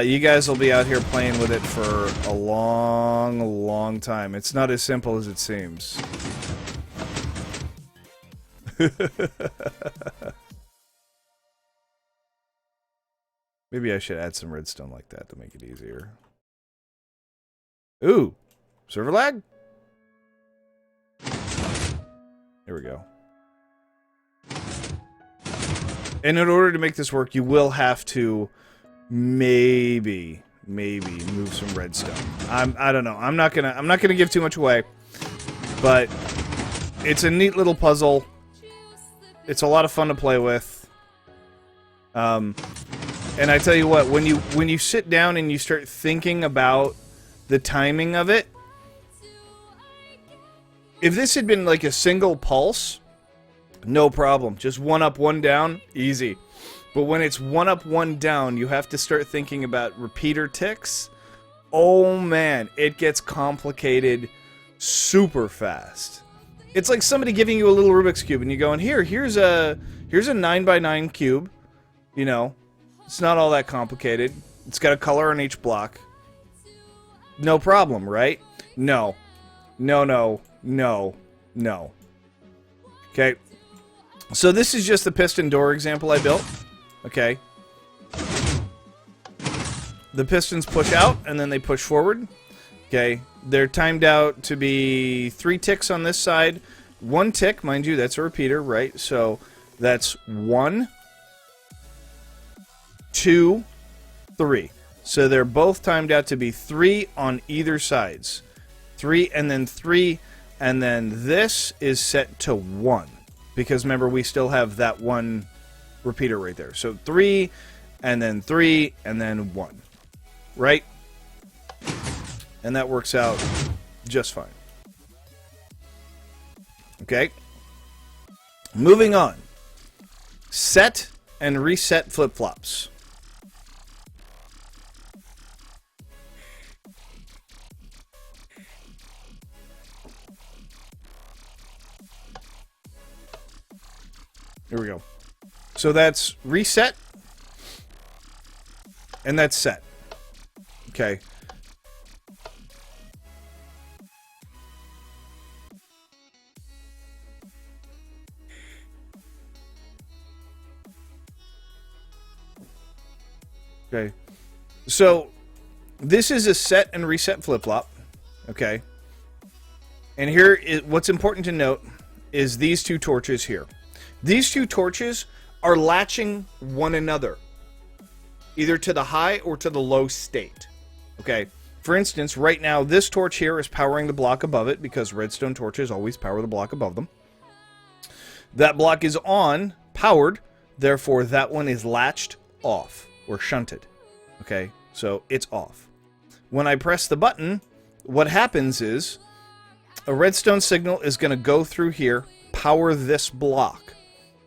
you guys will be out here playing with it for a long, long time. It's not as simple as it seems. Maybe I should add some redstone like that to make it easier. Ooh, server lag? Here we go. And in order to make this work, you will have to maybe move some redstone. I don't know. I'm not gonna give too much away, but it's a neat little puzzle. It's a lot of fun to play with. And I tell you what, when you sit down and you start thinking about the timing of it, if this had been like a single pulse, no problem. Just 1 up, 1 down, easy. But when it's 1 up, 1 down, you have to start thinking about repeater ticks. Oh man, it gets complicated super fast. It's like somebody giving you a little Rubik's Cube and you going, here's a 9x9 cube. You know, it's not all that complicated. It's got a color on each block. No problem, right? No. No. Okay. So this is just the piston door example I built. Okay. The pistons push out and then they push forward. Okay. They're timed out to be 3 ticks on this side. 1 tick, mind you, that's a repeater, right? So that's 1, 2, 3. So they're both timed out to be 3 on either sides. 3 and then 3, and then this is set to 1. Because remember, we still have that 1 repeater right there. So 3, and then 3, and then 1. Right? And that works out just fine. Okay? Moving on. Set and reset flip-flops. Here we go. So that's reset, and that's set. Okay. Okay. So this is a set and reset flip-flop. Okay. And here is what's important to note is these two torches here. These two torches are latching one another, either to the high or to the low state. Okay. For instance, right now, this torch here is powering the block above it because redstone torches always power the block above them. That block is on, powered, therefore that one is latched off or shunted. Okay, so it's off. When I press the button, what happens is a redstone signal is going to go through here, power this block.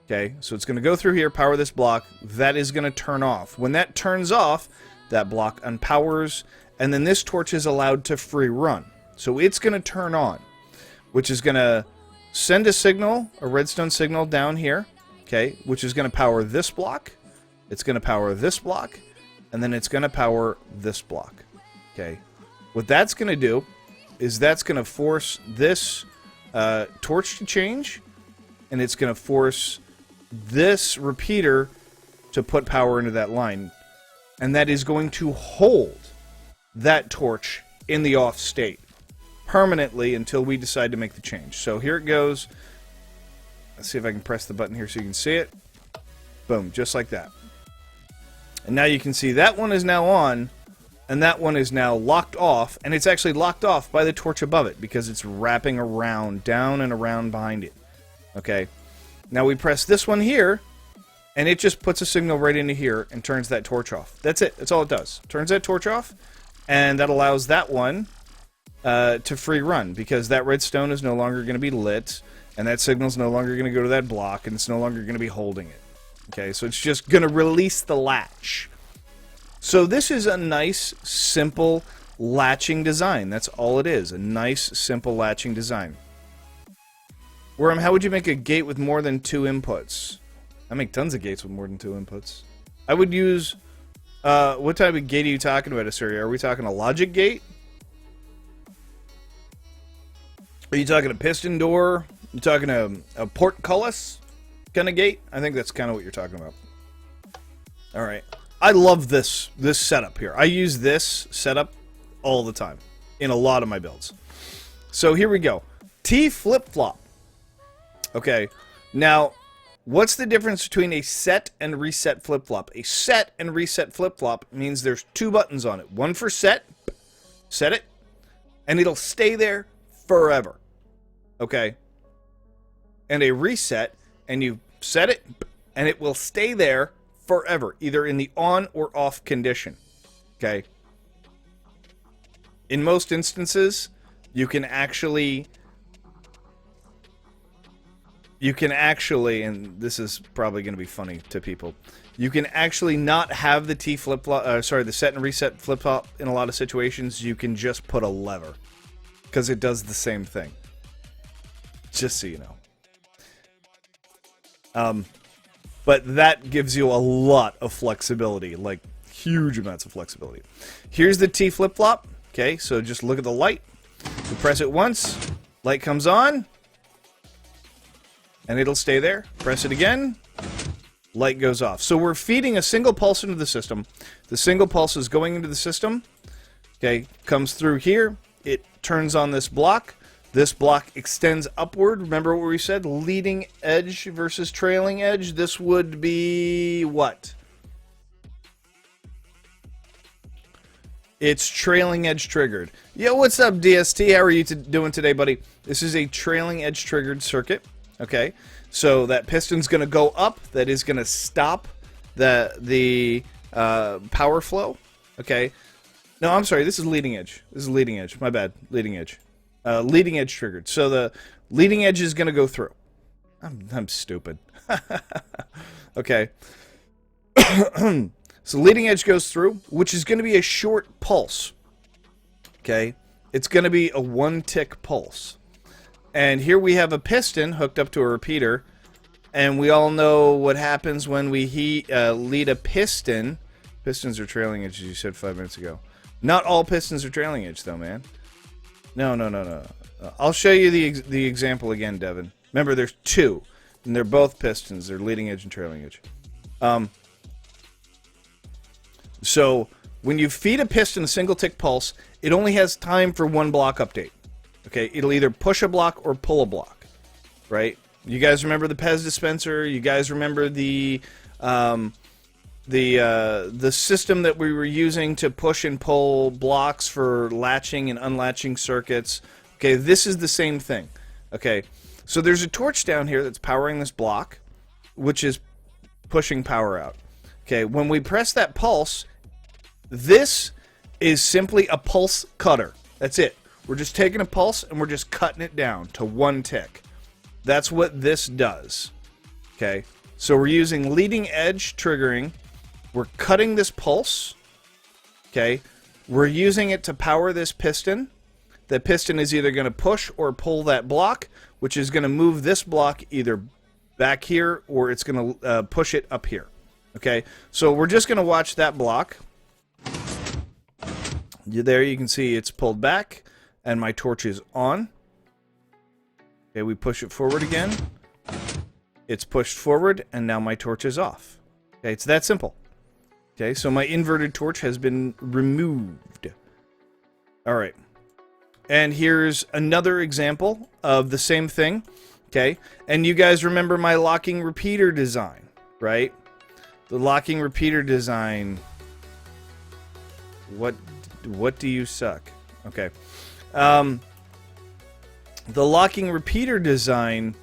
Okay, so it's going to go through here, power this block. That is going to turn off. When that turns off, that block unpowers, and then this torch is allowed to free run. So it's going to turn on, which is going to send a signal, a redstone signal down here, okay, which is going to power this block. It's going to power this block, and then it's going to power this block. Okay, what that's going to do is that's going to force this torch to change, and it's going to force this repeater to put power into that line, and that is going to hold that torch in the off state permanently until we decide to make the change. So here it goes. Let's see if I can press the button here so you can see it. Boom, just like that. And now you can see that one is now on, and that one is now locked off, and it's actually locked off by the torch above it because it's wrapping around, down and around behind it. Okay, now we press this one here, and it just puts a signal right into here and turns that torch off. That's it. That's all it does. Turns that torch off, and that allows that one to free run because that redstone is no longer going to be lit, and that signal is no longer going to go to that block, and it's no longer going to be holding it. Okay, so it's just going to release the latch. So this is a nice, simple latching design. That's all it is, a nice, simple latching design. Worm, how would you make a gate with more than 2 inputs? I make tons of gates with more than 2 inputs. I would use... what type of gate are you talking about, Assyria? Are we talking a logic gate? Are you talking a piston door? Are you talking a portcullis kind of gate? I think that's kind of what you're talking about. Alright. I love this setup here. I use this setup all the time in a lot of my builds. So here we go. T flip-flop. Okay. Now, what's the difference between a set and reset flip-flop? A set and reset flip-flop means there's 2 buttons on it. One for set it, and it'll stay there forever. Okay? And a reset, and you set it, and it will stay there forever, either in the on or off condition. Okay? In most instances, you can actually, and this is probably going to be funny to people, you can actually not have the T flip-flop, the set and reset flip-flop in a lot of situations. You can just put a lever, because it does the same thing. Just so you know. But that gives you a lot of flexibility, like huge amounts of flexibility. Here's the T flip-flop. Okay, so just look at the light. You press it once, light comes on, and it'll stay there. Press it again, light goes off. So we're feeding a single pulse into the system. The single pulse is going into the system. Okay, comes through here. It turns on this block. This block extends upward. Remember what we said? Leading edge versus trailing edge. This would be what? It's trailing edge triggered. Yo, what's up, DST? How are you doing today, buddy? This is a trailing edge triggered circuit. Okay, So that piston's going to go up. That is going to stop the power flow. Okay. No, I'm sorry. This is leading edge. This is leading edge. My bad. Leading edge. Leading edge triggered. So the leading edge is going to go through. I'm stupid. Okay. So leading edge goes through, which is going to be a short pulse. Okay. It's going to be a 1-tick pulse. And here we have a piston hooked up to a repeater. And we all know what happens when we lead a piston. Pistons are trailing edge, as you said 5 minutes ago. Not all pistons are trailing edge, though, man. No. I'll show you the example again, Devin. Remember, there's two, and they're both pistons. They're leading edge and trailing edge. So when you feed a piston a single tick pulse, it only has time for one block update. Okay, it'll either push a block or pull a block, right? You guys remember the Pez dispenser? You guys remember the system that we were using to push and pull blocks for latching and unlatching circuits? Okay, this is the same thing. Okay, so there's a torch down here that's powering this block, which is pushing power out. Okay, when we press that pulse, this is simply a pulse cutter. That's it. We're just taking a pulse and we're just cutting it down to 1 tick. That's what this does. Okay, so we're using leading edge triggering. We're cutting this pulse. Okay, we're using it to power this piston. The piston is either going to push or pull that block, which is going to move this block either back here or it's going to push it up here. Okay, so we're just going to watch that block. There you can see it's pulled back and my torch is on. Okay, we push it forward again. It's pushed forward and now my torch is off. Okay, it's that simple. Okay, so my inverted torch has been removed. All right. And here's another example of the same thing. Okay, and you guys remember my locking repeater design, right? The locking repeater design. What do you suck? Okay. The locking repeater design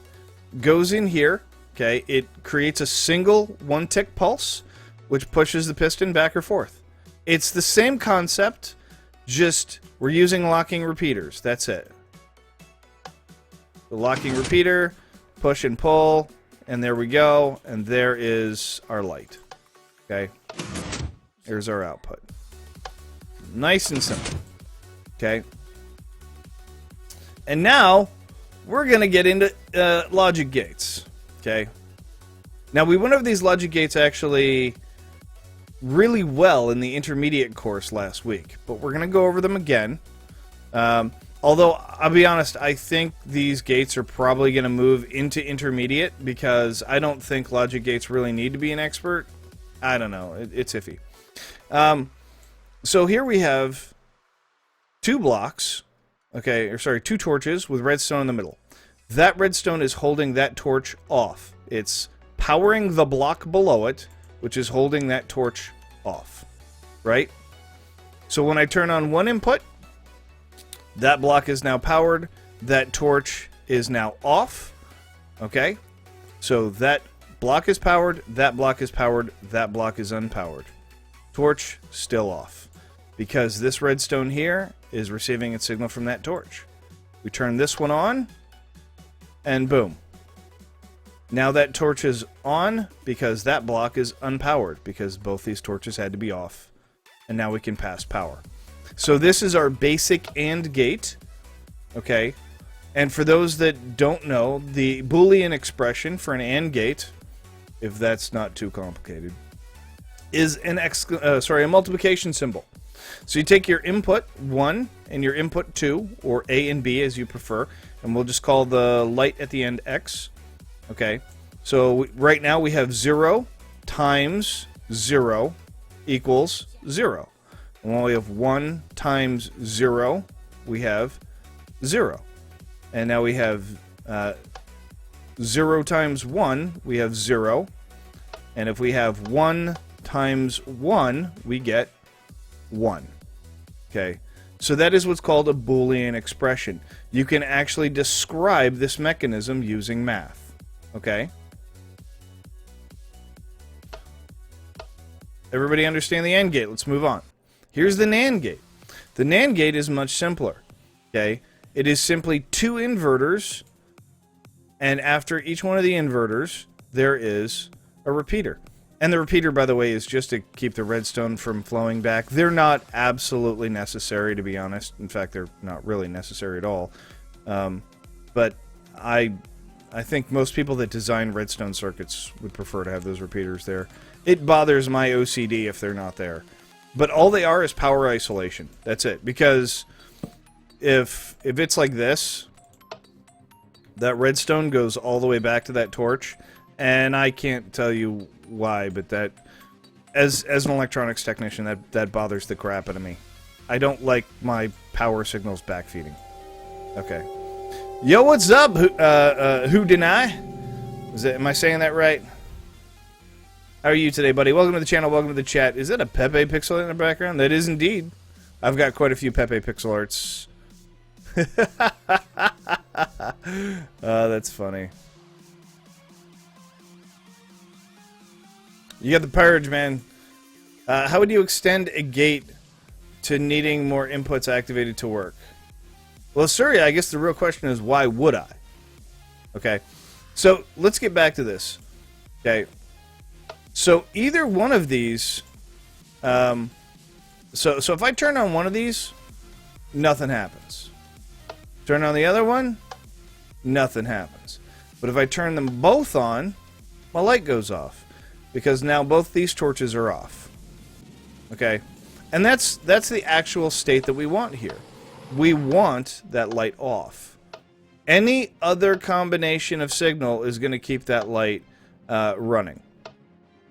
goes in here. Okay, it creates a single 1-tick pulse, which pushes the piston back or forth. It's the same concept, just we're using locking repeaters. That's it. The locking repeater, push and pull, and there we go. And there is our light. Okay, here's our output. Nice and simple. Okay. And now we're going to get into logic gates. Okay. Now we went over these logic gates actually really well in the intermediate course last week, but we're going to go over them again. Although, I'll be honest, I think these gates are probably going to move into intermediate because I don't think logic gates really need to be an expert. I don't know. It's iffy. So here we have 2 blocks, okay, or sorry, 2 torches with redstone in the middle. That redstone is holding that torch off. It's powering the block below it, which is holding that torch off, right? So when I turn on one input, that block is now powered, that torch is now off, okay? So that block is powered, that block is powered, that block is unpowered. Torch still off, because this redstone here is receiving its signal from that torch. We turn this one on, and boom. Now that torch is on because that block is unpowered, because both these torches had to be off. And now we can pass power. So this is our basic AND gate. Okay. And for those that don't know, the Boolean expression for an AND gate, if that's not too complicated, is a multiplication symbol. So you take your input 1 and your input 2, or A and B as you prefer, and we'll just call the light at the end X. Okay, so right now we have 0 times 0 equals 0. And when we have 1 times 0, we have 0. And now we have 0 times 1, we have 0. And if we have 1 times 1, we get 1. Okay, so that is what's called a Boolean expression. You can actually describe this mechanism using math. Okay. Everybody understand the AND gate? Let's move on. Here's the NAND gate. The NAND gate is much simpler. Okay? It is simply two inverters, and after each one of the inverters, there is a repeater. And the repeater, by the way, is just to keep the redstone from flowing back. They're not absolutely necessary, to be honest. In fact, they're not really necessary at all. But I think most people that design redstone circuits would prefer to have those repeaters there. It bothers my OCD if they're not there. But all they are is power isolation. That's it. Because if it's like this, that redstone goes all the way back to that torch, and I can't tell you why, but that, as an electronics technician, that bothers the crap out of me. I don't like my power signals backfeeding. Okay. Yo, what's up? Who deny? Am I saying that right? How are you today, buddy? Welcome to the channel. Welcome to the chat. Is that a Pepe pixel art in the background? That is indeed. I've got quite a few Pepe pixel arts. That's funny. You got the purge, man. How would you extend a gate to needing more inputs activated to work? Well, Surya, I guess the real question is, why would I? Okay, so let's get back to this. Okay, so either one of these, so if I turn on one of these, nothing happens. Turn on the other one, nothing happens. But if I turn them both on, my light goes off. Because now both these torches are off. Okay? And that's the actual state that we want here. We want that light off. Any other combination of signal is going to keep that light running.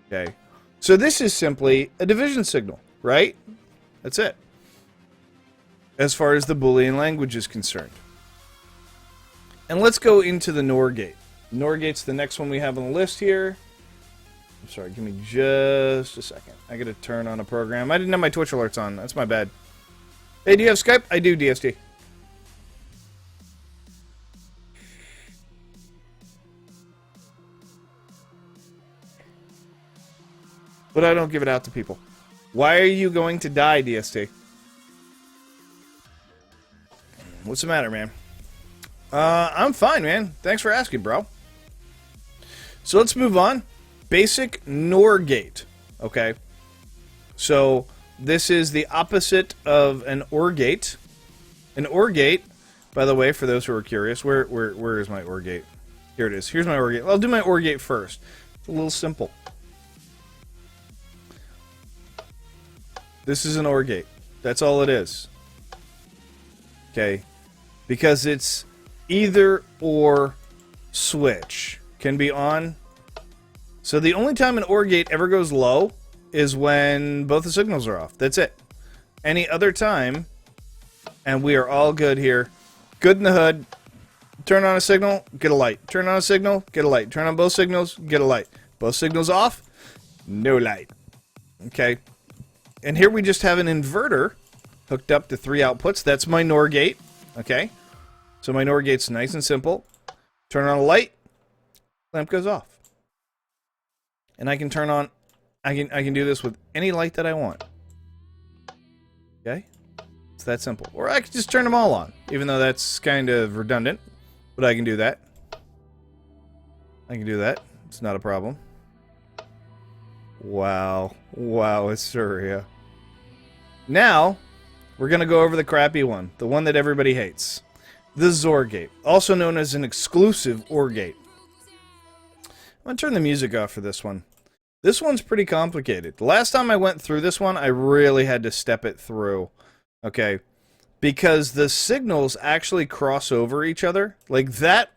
Okay? So this is simply a division signal, right? That's it. As far as the Boolean language is concerned. And let's go into the NOR gate. NOR gate's the next one we have on the list here. I'm sorry, give me just a second. I gotta turn on a program. I didn't have my Twitch alerts on. That's my bad. Hey, do you have Skype? I do, DSD. But I don't give it out to people. Why are you going to die, DSD? What's the matter, man? I'm fine, man. Thanks for asking, bro. So let's move on. Basic NOR gate. Okay. So this is the opposite of an OR gate. An OR gate, by the way, for those who are curious, where is my OR gate? Here it is. Here's my OR gate. I'll do my OR gate first. It's a little simple. This is an OR gate. That's all it is. Okay. Because it's either or switch. Can be on. So the only time an OR gate ever goes low is when both the signals are off. That's it. Any other time, and we are all good here. Good in the hood. Turn on a signal, get a light. Turn on a signal, get a light. Turn on both signals, get a light. Both signals off, no light. Okay. And here we just have an inverter hooked up to 3 outputs. That's my NOR gate. Okay. So my NOR gate's nice and simple. Turn on a light, lamp goes off. And I can turn on, I can do this with any light that I want. Okay? It's that simple. Or I can just turn them all on, even though that's kind of redundant. But I can do that. I can do that. It's not a problem. Wow. Wow, it's Surya. Now, we're going to go over the crappy one. The one that everybody hates. The XOR gate. Also known as an exclusive OR gate. I'm going to turn the music off for this one. This one's pretty complicated. The last time I went through this one, I really had to step it through. Okay? Because the signals actually cross over each other. Like that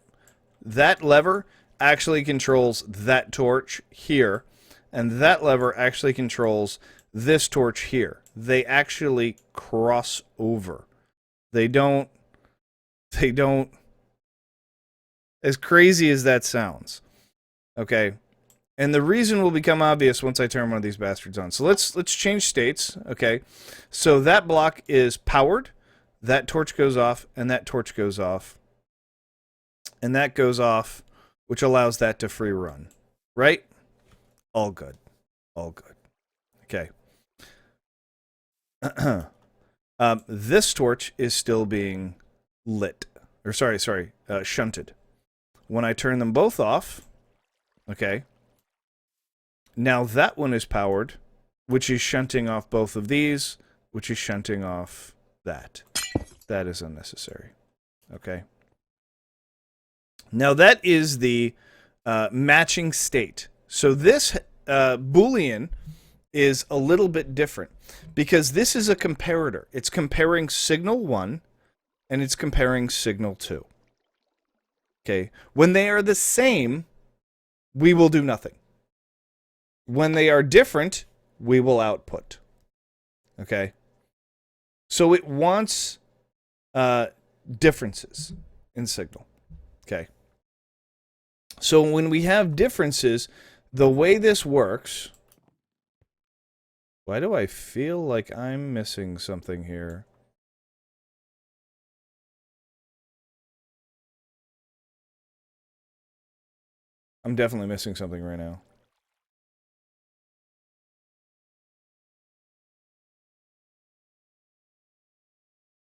lever actually controls that torch here. And that lever actually controls this torch here. They actually cross over. They don't... As crazy as that sounds. Okay? And the reason will become obvious once I turn one of these bastards on. So let's change states, okay? So that block is powered, that torch goes off, and that torch goes off. And that goes off which allows that to free run. Right? All good. All good. Okay. This torch is still being lit. Or shunted. When I turn them both off, okay, now that one is powered, which is shunting off both of these, which is shunting off that. That is unnecessary. Okay. Now that is the matching state. So this Boolean is a little bit different because this is a comparator. It's comparing signal 1 and it's comparing signal 2. Okay. When they are the same, we will do nothing. When they are different, we will output. Okay. So it wants differences in signal. Okay. So when we have differences, the way this works... Why do I feel like I'm missing something here? I'm definitely missing something right now.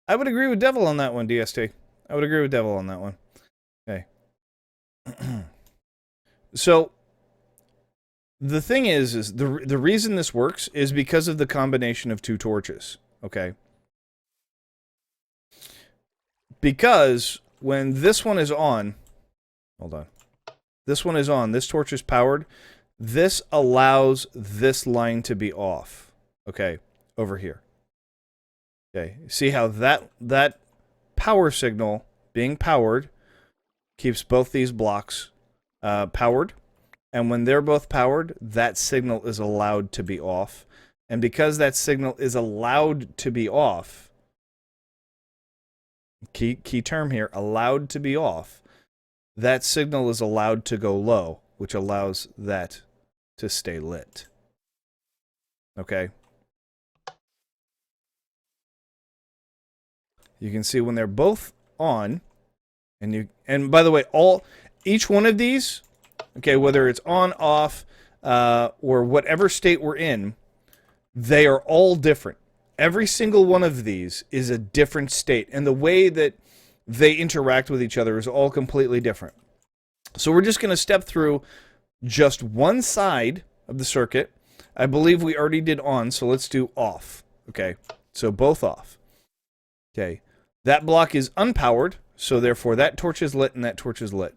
I would agree with Devil on that one, DST. I would agree with Devil on that one. Okay. So, the thing is the reason this works is because of the combination of two torches. Okay. Because when this one is on... Hold on. This one is on. This torch is powered. This allows this line to be off. Okay. Over here. Okay. See how that power signal being powered keeps both these blocks powered. And when they're both powered, that signal is allowed to be off. And because that signal is allowed to be off, key term here, allowed to be off, that signal is allowed to go low, which allows that to stay lit. Okay? You can see when they're both on, and by the way, each one of these, okay, whether it's on, off, or whatever state we're in, they are all different. Every single one of these is a different state, and the way that they interact with each other is all completely different. So we're just going to step through just one side of the circuit. I believe we already did on, so let's do off. Okay, so both off. Okay, that block is unpowered, so therefore that torch is lit and that torch is lit.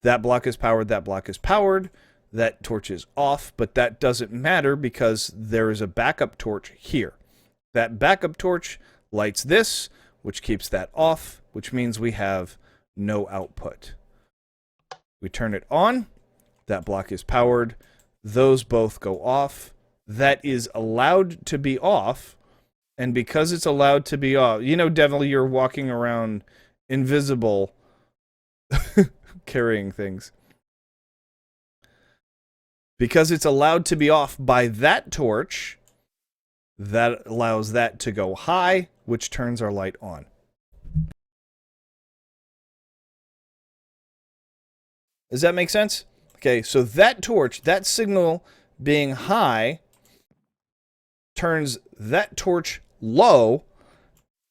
That block is powered, that block is powered, that torch is off, but that doesn't matter because there is a backup torch here. That backup torch lights this, which keeps that off, which means we have no output. We turn it on, that block is powered, those both go off, that is allowed to be off, and because it's allowed to be off, you know, Devil, you're walking around invisible carrying things. Because it's allowed to be off by that torch, that allows that to go high, which turns our light on. Does that make sense? Okay, so that torch, that signal being high, turns that torch low,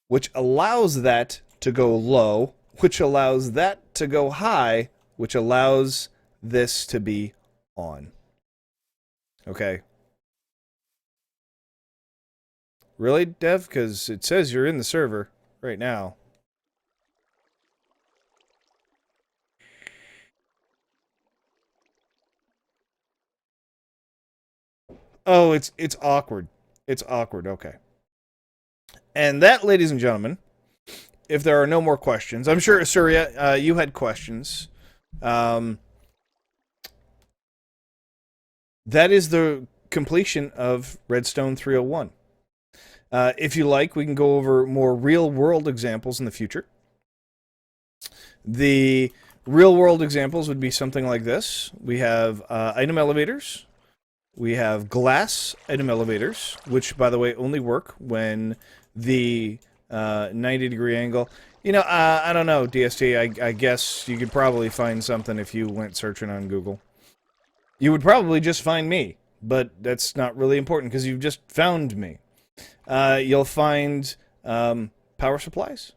which allows that to go low, which allows that to go high, which allows this to be on. Okay. Really, Dev? Because it says you're in the server right now. Oh, it's awkward. It's awkward. Okay. And that, ladies and gentlemen, if there are no more questions, I'm sure, Surya, you had questions. That is the completion of Redstone 301. If you like, we can go over more real-world examples in the future. The real-world examples would be something like this. We have item elevators. We have glass item elevators, which, by the way, only work when the 90-degree angle. You know, I don't know, DST. I guess you could probably find something if you went searching on Google. You would probably just find me, but that's not really important because you've just found me. You'll find power supplies.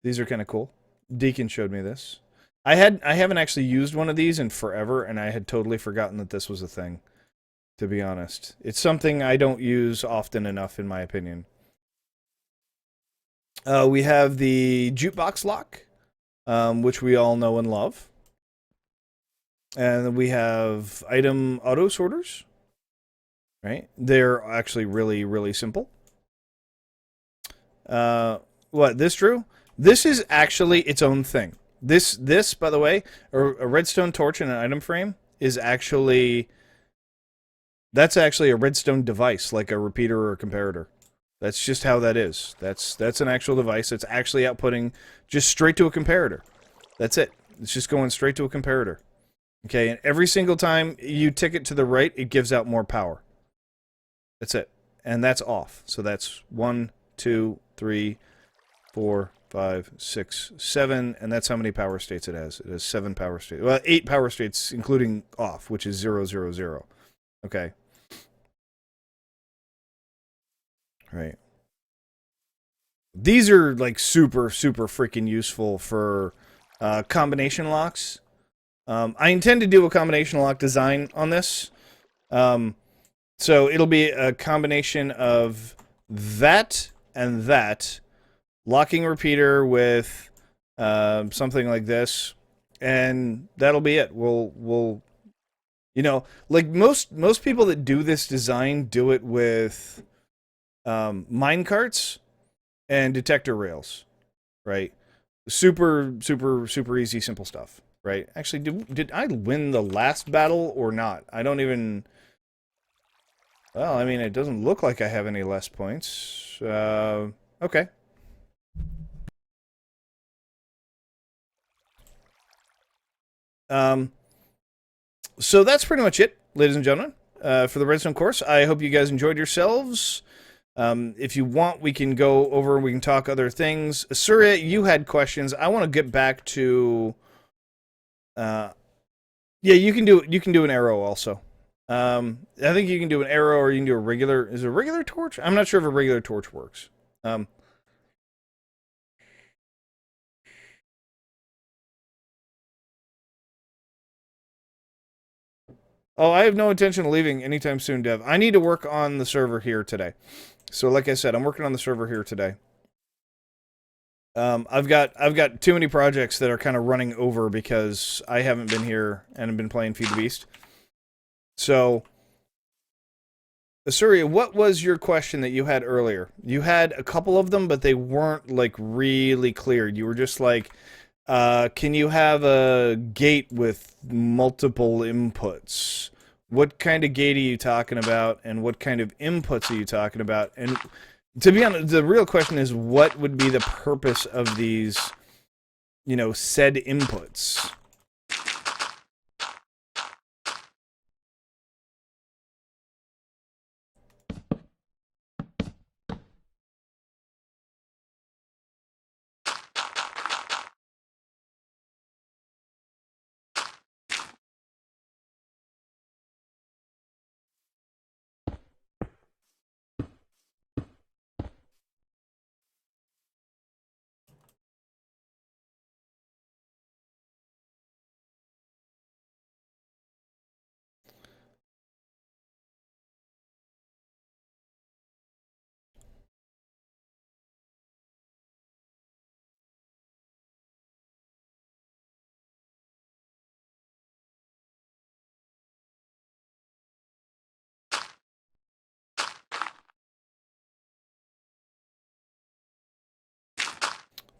These are kind of cool. Deacon showed me this. I haven't actually used one of these in forever, and I had totally forgotten that this was a thing. To be honest, it's something I don't use often enough, in my opinion. We have the jukebox lock, which we all know and love. And we have item auto sorters, right? They're actually really, really simple. What, this, Drew? This is actually its own thing. This, by the way, a redstone torch and an item frame is actually... That's actually a redstone device, like a repeater or a comparator. That's just how that is. That's an actual device. It's actually outputting just straight to a comparator. That's it. It's just going straight to a comparator. Okay, and every single time you tick it to the right, it gives out more power. That's it. And that's off. So that's 1, 2, 3, 4, 5, 6, 7, and that's how many power states it has. It has 7 power states. Well, 8 power states, including off, which is 0, 0, 0. Okay. Right. These are like super, super freaking useful for combination locks. I intend to do a combination lock design on this. So it'll be a combination of that and that. Locking repeater with something like this. And that'll be it. We'll you know, like most people that do this design do it with mine carts and detector rails, right? Super, super, super easy, simple stuff, right? Actually, did I win the last battle or not? I don't even... Well, I mean, it doesn't look like I have any less points. Okay. So that's pretty much it, ladies and gentlemen, for the Redstone course. I hope you guys enjoyed yourselves. If you want, we can go over, we can talk other things. Surya, you had questions. I want to get back to... yeah, you can do an arrow also. I think you can do an arrow or you can do a regular... Is it a regular torch? I'm not sure if a regular torch works. Oh, I have no intention of leaving anytime soon, Dev. I need to work on the server here today. So like I said, I'm working on the server here today. I've got too many projects that are kind of running over because I haven't been here and have been playing Feed the Beast. So, Asuria, what was your question that you had earlier? You had a couple of them, but they weren't like really clear. You were just like, can you have a gate with multiple inputs? What kind of gate are you talking about, and what kind of inputs are you talking about? And to be honest, the real question is, what would be the purpose of these, you know, said inputs?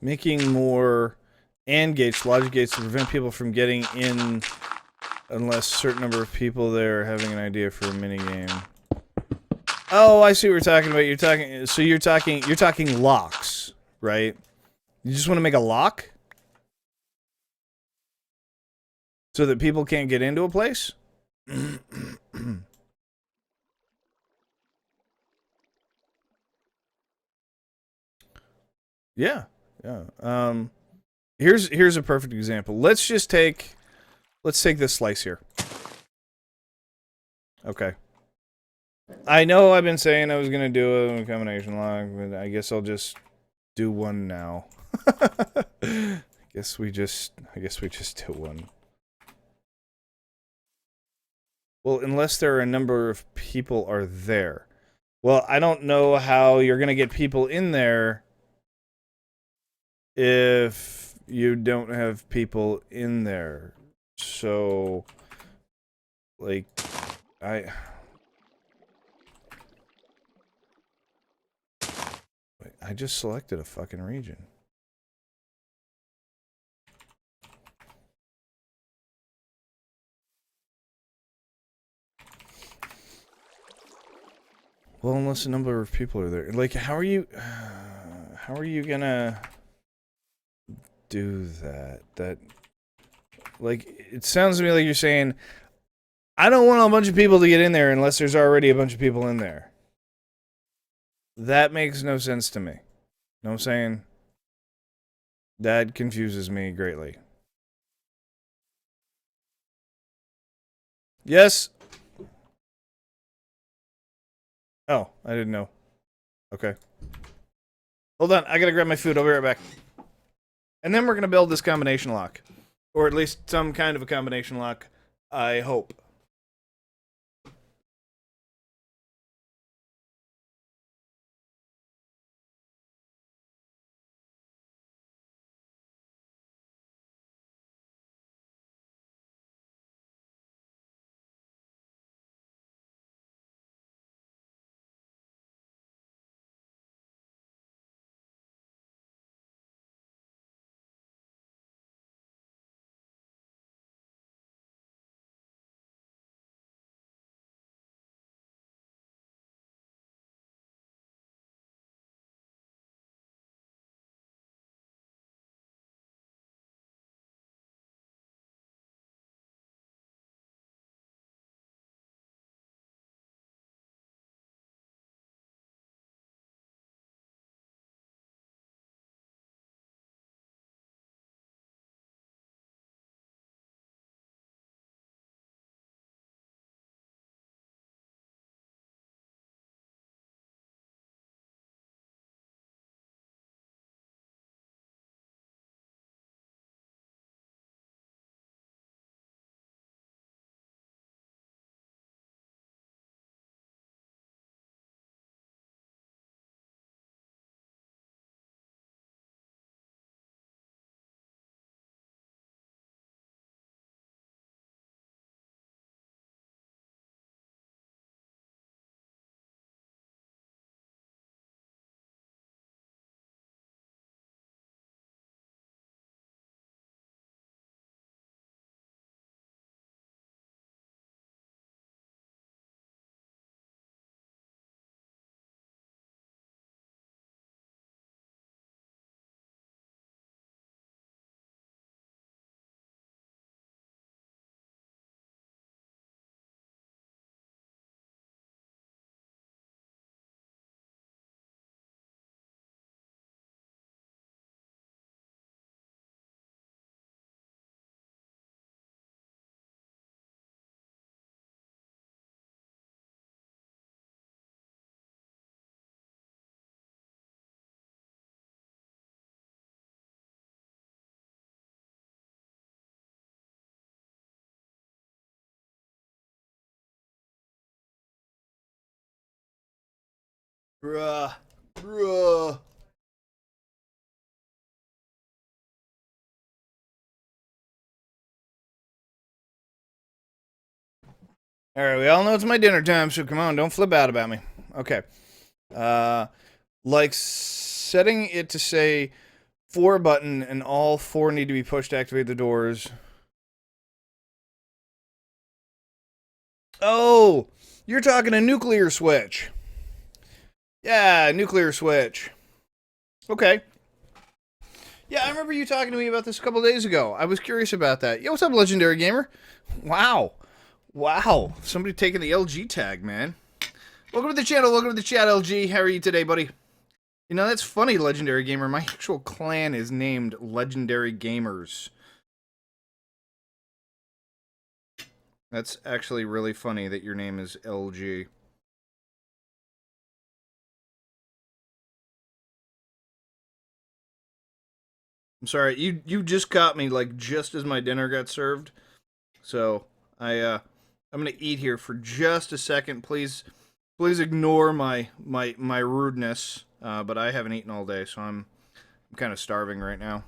Making more AND gates, logic gates, to prevent people from getting in unless a certain number of people there are having an idea for a minigame. Oh, I see what you're talking about. You're talking locks, right? You just want to make a lock? So that people can't get into a place? Yeah, yeah. Here's a perfect example. Let's take this slice here. Okay. I know I've been saying I was gonna do a combination lock, but I guess I'll just do one now. I guess we just do one. Well, unless there are a number of people are there. Well, I don't know how you're gonna get people in there if you don't have people in there. So, like, I just selected a fucking region. Well, unless a number of people are there. Like, how are you gonna do that? Like, it sounds to me like you're saying, I don't want a bunch of people to get in there unless there's already a bunch of people in there. That makes no sense to me. Know what I'm saying? That confuses me greatly. Yes. Oh, I didn't know. Okay. Hold on, I gotta grab my food. I'll be right back. And then we're gonna build this combination lock. Or at least some kind of a combination lock, I hope. Bruh. Bruh. Alright, we all know it's my dinner time, so come on, don't flip out about me. Okay. Like setting it to say 4 button and all 4 need to be pushed to activate the doors. Oh, you're talking a nuclear switch. Yeah, nuclear switch. Okay. Yeah, I remember you talking to me about this a couple days ago. I was curious about that. Yo, what's up, Legendary Gamer? Wow. Wow. Somebody taking the LG tag, man. Welcome to the channel. Welcome to the chat, LG. How are you today, buddy? You know, that's funny, Legendary Gamer. My actual clan is named Legendary Gamers. That's actually really funny that your name is LG. I'm sorry, you just caught me like just as my dinner got served. So I'm gonna eat here for just a second. Please ignore my rudeness. But I haven't eaten all day, so I'm kind of starving right now.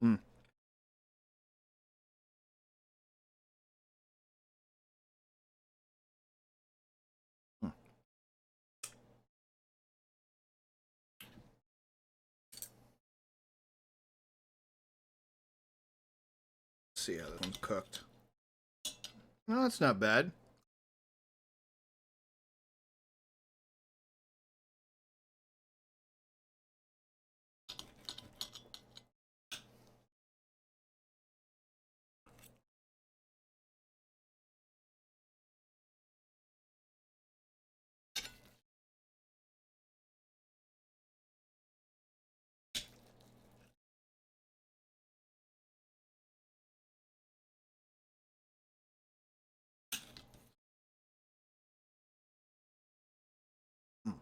Mm. Mm. Let's see how this one's cooked. No, that's not bad. Mm.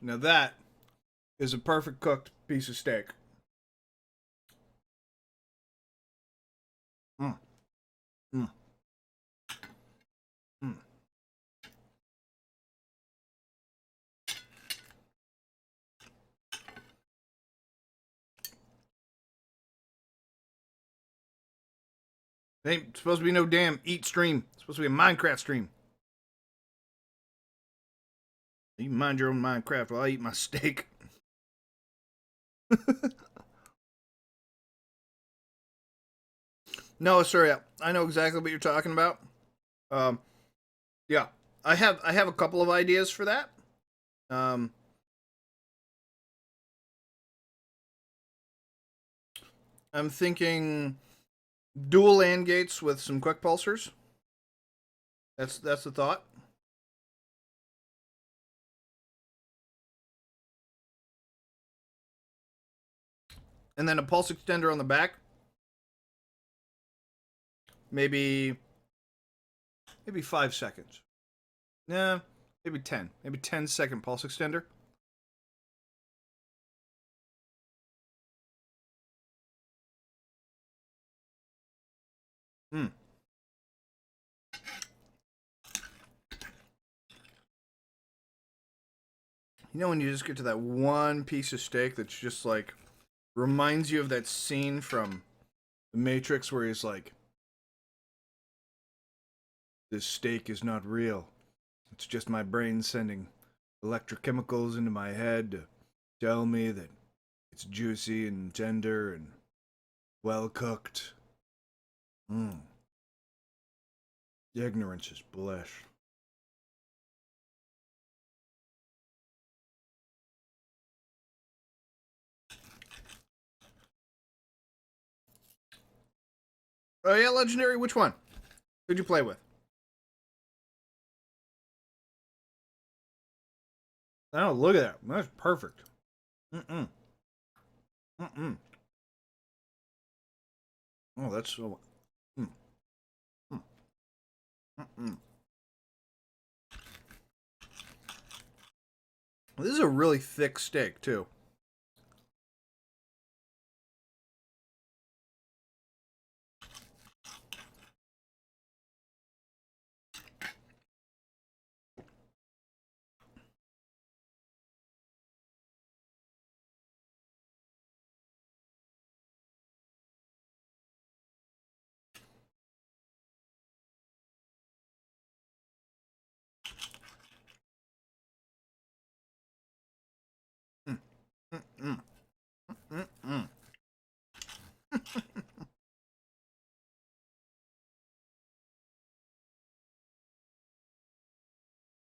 Now that is a perfect cooked piece of steak. Mm. Mm. Mm. Ain't supposed to be no damn eat stream. It's supposed to be a Minecraft stream. You mind your own Minecraft while I eat my steak. No, sorry, I know exactly what you're talking about. Um, yeah, I have a couple of ideas for that. Um, I'm thinking dual land gates with some quick pulsers. That's the thought. And then a pulse extender on the back. Maybe 5 seconds. Nah, maybe 10. Maybe 10-second pulse extender. Hmm. You know when you just get to that one piece of steak that's just like reminds you of that scene from The Matrix where he's like, "This steak is not real. It's just my brain sending electrochemicals into my head to tell me that it's juicy and tender and well cooked. Mm. Ignorance is bliss." Oh yeah, legendary. Which one? Who'd you play with? Oh, look at that. That's perfect. Mm-mm. Mm-mm. Oh, that's so. Mm. Mm. Mm-mm. This is a really thick steak too. Mm. Mm-mm. Mm-mm.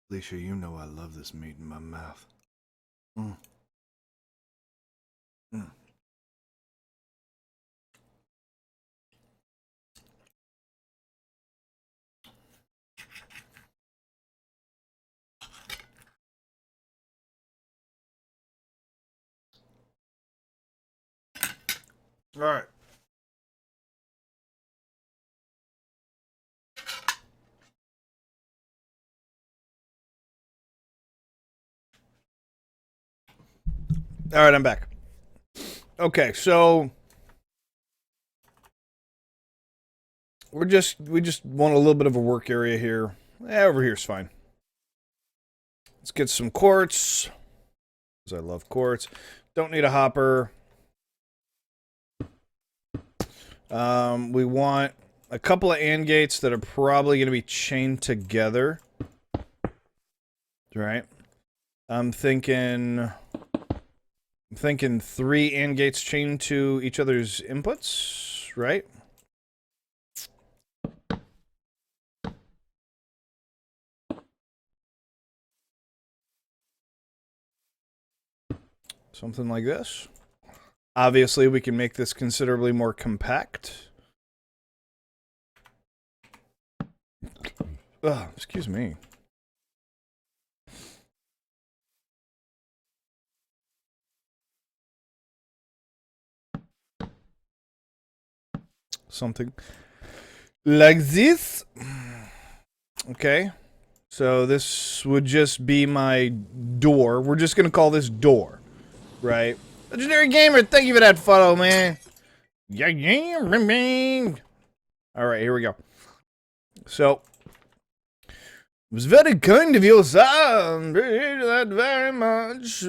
Alicia, you know I love this meat in my mouth. Mm. Mm. All right. All right, I'm back. Okay, so we just want a little bit of a work area here. Over here's fine. Let's get some quartz, because I love quartz. Don't need a hopper. We want a couple of AND gates that are probably going to be chained together. Right? I'm thinking 3 AND gates chained to each other's inputs, right? Something like this. Obviously, we can make this considerably more compact. Ugh, excuse me. Something like this. Okay. So this would just be my door. We're just going to call this door. Right? Legendary Gamer, thank you for that follow, man. Yeah. Alright, here we go. So, it was very kind of you, son. Appreciate that very much.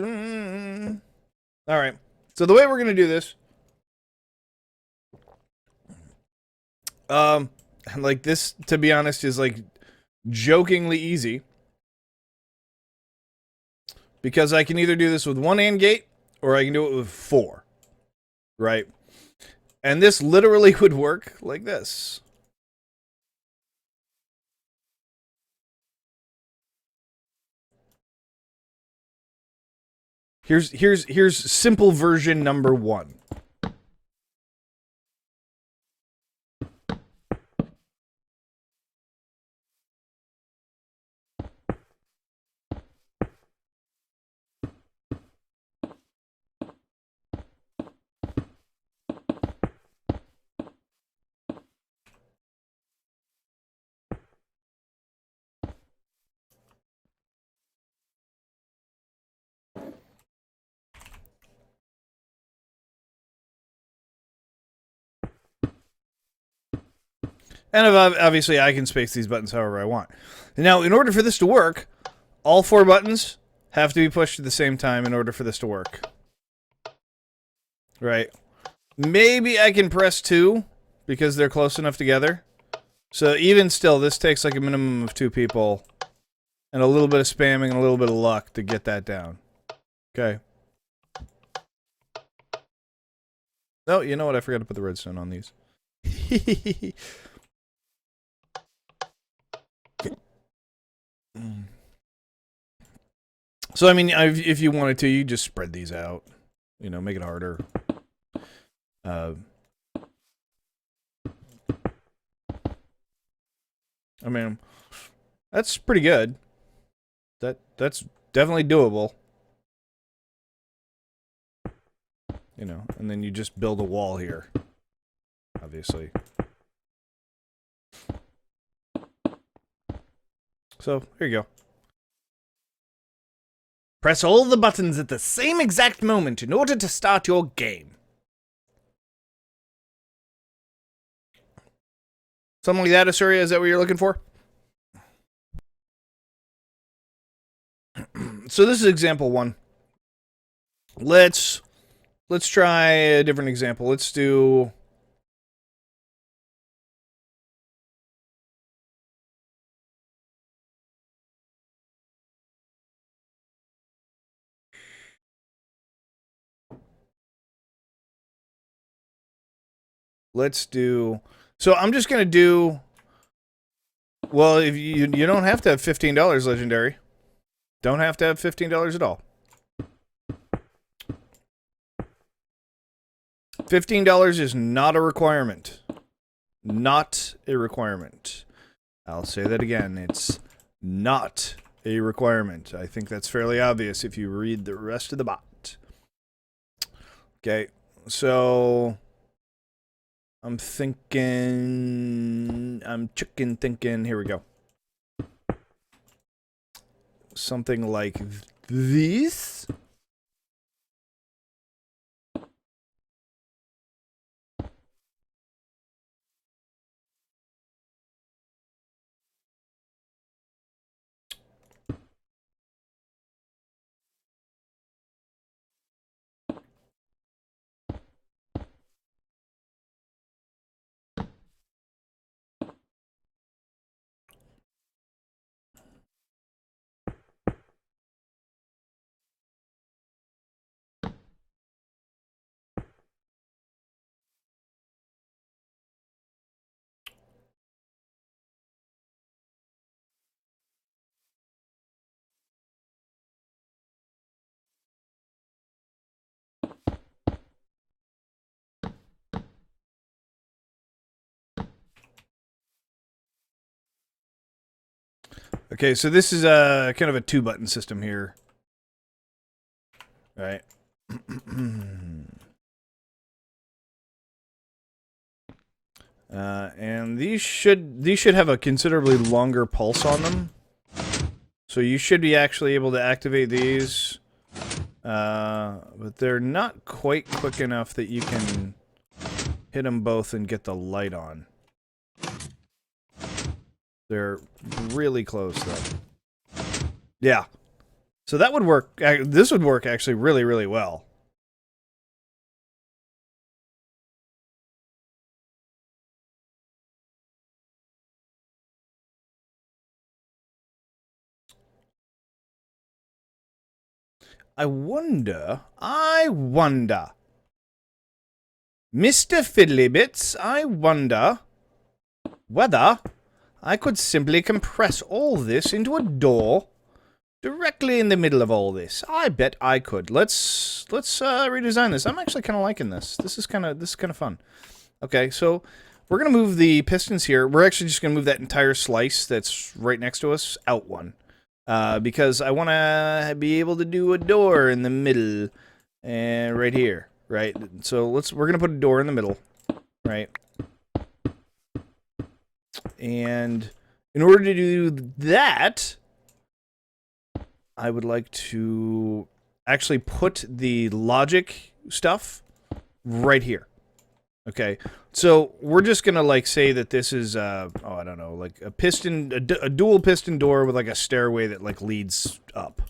Alright, so the way we're going to do this... like this, to be honest, is like jokingly easy. Because I can either do this with 1 AND gate, or I can do it with 4. Right? And this literally would work like this. Here's simple version number 1. And obviously, I can space these buttons however I want. Now, in order for this to work, all 4 buttons have to be pushed at the same time in order for this to work. Right. Maybe I can press 2 because they're close enough together. So even still, this takes like a minimum of 2 people and a little bit of spamming and a little bit of luck to get that down. Okay. Oh, you know what? I forgot to put the redstone on these. So, I mean, if you wanted to, you just spread these out. You know, make it harder. I mean, that's pretty good. That's definitely doable. You know, and then you just build a wall here. Obviously. So, here you go. Press all the buttons at the same exact moment in order to start your game. Something like that, Asuria? Is that what you're looking for? So this is example 1. Let's try a different example. Let's do... So I'm just gonna do... Well, if you don't have to have $15, Legendary. Don't have to have $15 at all. $15 is not a requirement. Not a requirement. I'll say that again. It's not a requirement. I think that's fairly obvious if you read the rest of the bot. Okay, so I'm thinking... I'm chicken thinking... Here we go. Something like this. Okay, so this is a kind of a 2-button system here. Right. And these should have a considerably longer pulse on them. So you should be actually able to activate these. But they're not quite quick enough that you can hit them both and get the light on. They're really close, though. Yeah. So that would work. This would work actually really, really well. I wonder, Mr. Fiddlybits, I wonder whether I could simply compress all this into a door directly in the middle of all this. I bet I could. Let's redesign this. I'm actually kind of liking this. This is kind of fun. Okay, so we're gonna move the pistons here. We're actually just gonna move that entire slice that's right next to us out one. Because I want to be able to do a door in the middle, and right here, right? So we're gonna put a door in the middle, right? And in order to do that, I would like to actually put the logic stuff right here. Okay, so we're just gonna like say that this is I don't know, like a dual piston door with like a stairway that like leads up,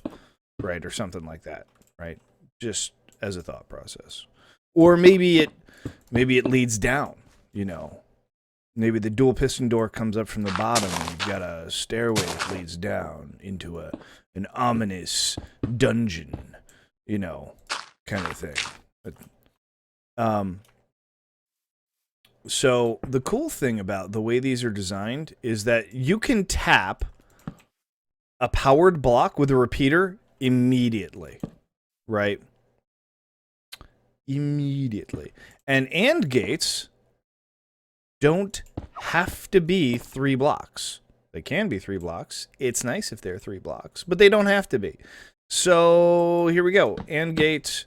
right, or something like that, right? Just as a thought process, or maybe it leads down. You know, maybe the dual piston door comes up from the bottom, and you've got a stairway that leads down into an ominous dungeon, you know, kind of thing. But, so the cool thing about the way these are designed is that you can tap a powered block with a repeater immediately, right? Immediately. And AND gates don't have to be 3 blocks. They can be 3 blocks. It's nice if they're 3 blocks, but they don't have to be. So here we go. AND gate,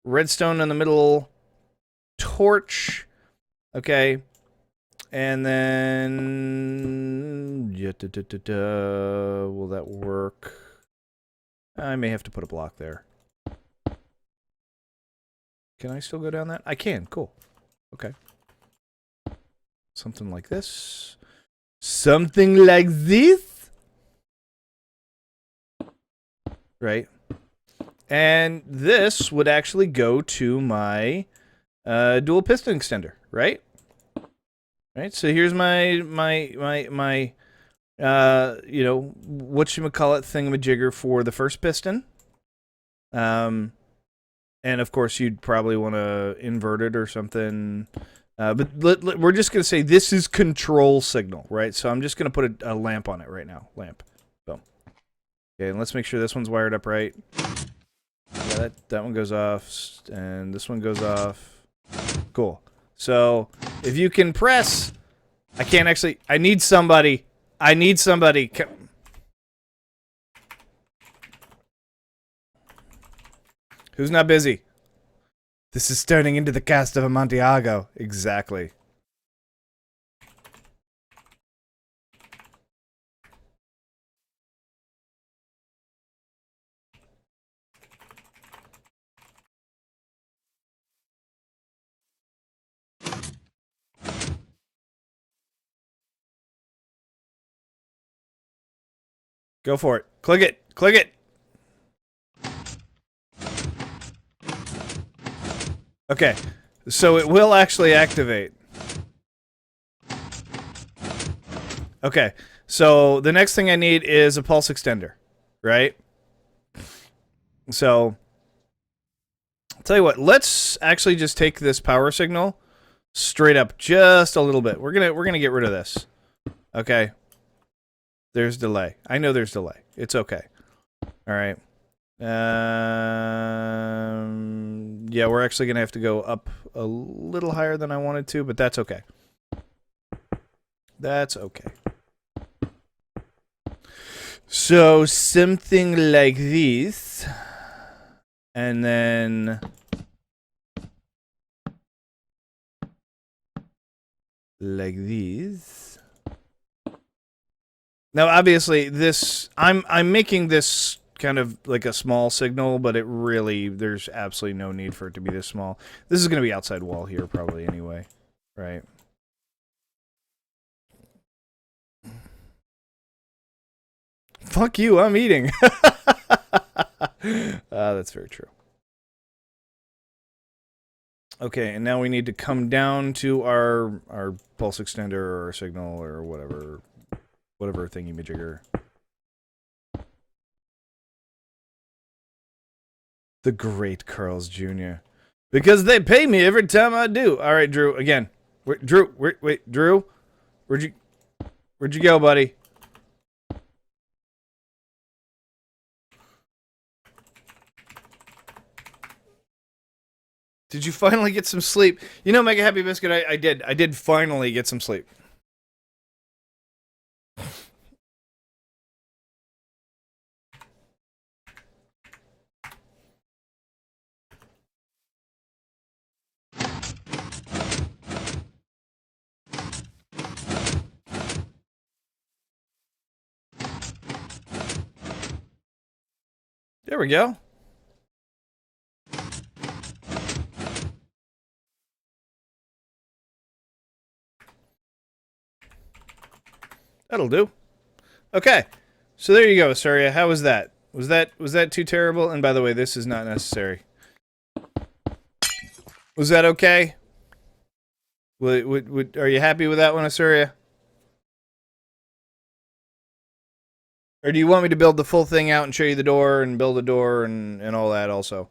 redstone in the middle, torch. Okay, and then will that work? I may have to put a block there. Can I still go down that? I can. Cool. Okay. Something like this. Something like this. Right. And this would actually go to my dual piston extender, right? Right. So here's my you know, whatchamacallit thingamajigger for the first piston. And of course you'd probably want to invert it or something. But we're just going to say this is control signal, right? So I'm just going to put a lamp on it right now. Lamp. Boom. Okay, and let's make sure this one's wired up right. Yeah, that one goes off, and this one goes off. Cool. So, if you can press... I can't actually... I need somebody. Who's not busy? This is turning into the cast of Amontillado. Exactly. Go for it. Click it. Click it. Okay. So it will actually activate. Okay. So the next thing I need is a pulse extender, right? So I'll tell you what, let's actually just take this power signal straight up just a little bit. We're gonna get rid of this. Okay. There's delay. I know there's delay. It's okay. All right. Yeah, we're actually gonna have to go up a little higher than I wanted to, but that's okay. That's okay. So something like this, and then like this. Now, obviously, this I'm making this kind of like a small signal, but it really there's absolutely no need for it to be this small. This is going to be outside wall here probably anyway, right? Fuck you, I'm eating. That's very true. Okay, and now we need to come down to our pulse extender or signal or whatever thingy-majigger. The great Carl's Jr. Because they pay me every time I do. All right, Drew, again. Wait, Drew, wait, Drew? Where'd you go, buddy? Did you finally get some sleep? You know, Mega Happy Biscuit, I did. I did finally get some sleep. There we go. That'll do. Okay. So there you go, Astoria. How was that? Was that too terrible? And by the way, this is not necessary. Was that okay? Are you happy with that one, Astoria? Or do you want me to build the full thing out and show you the door and build a door and all that also?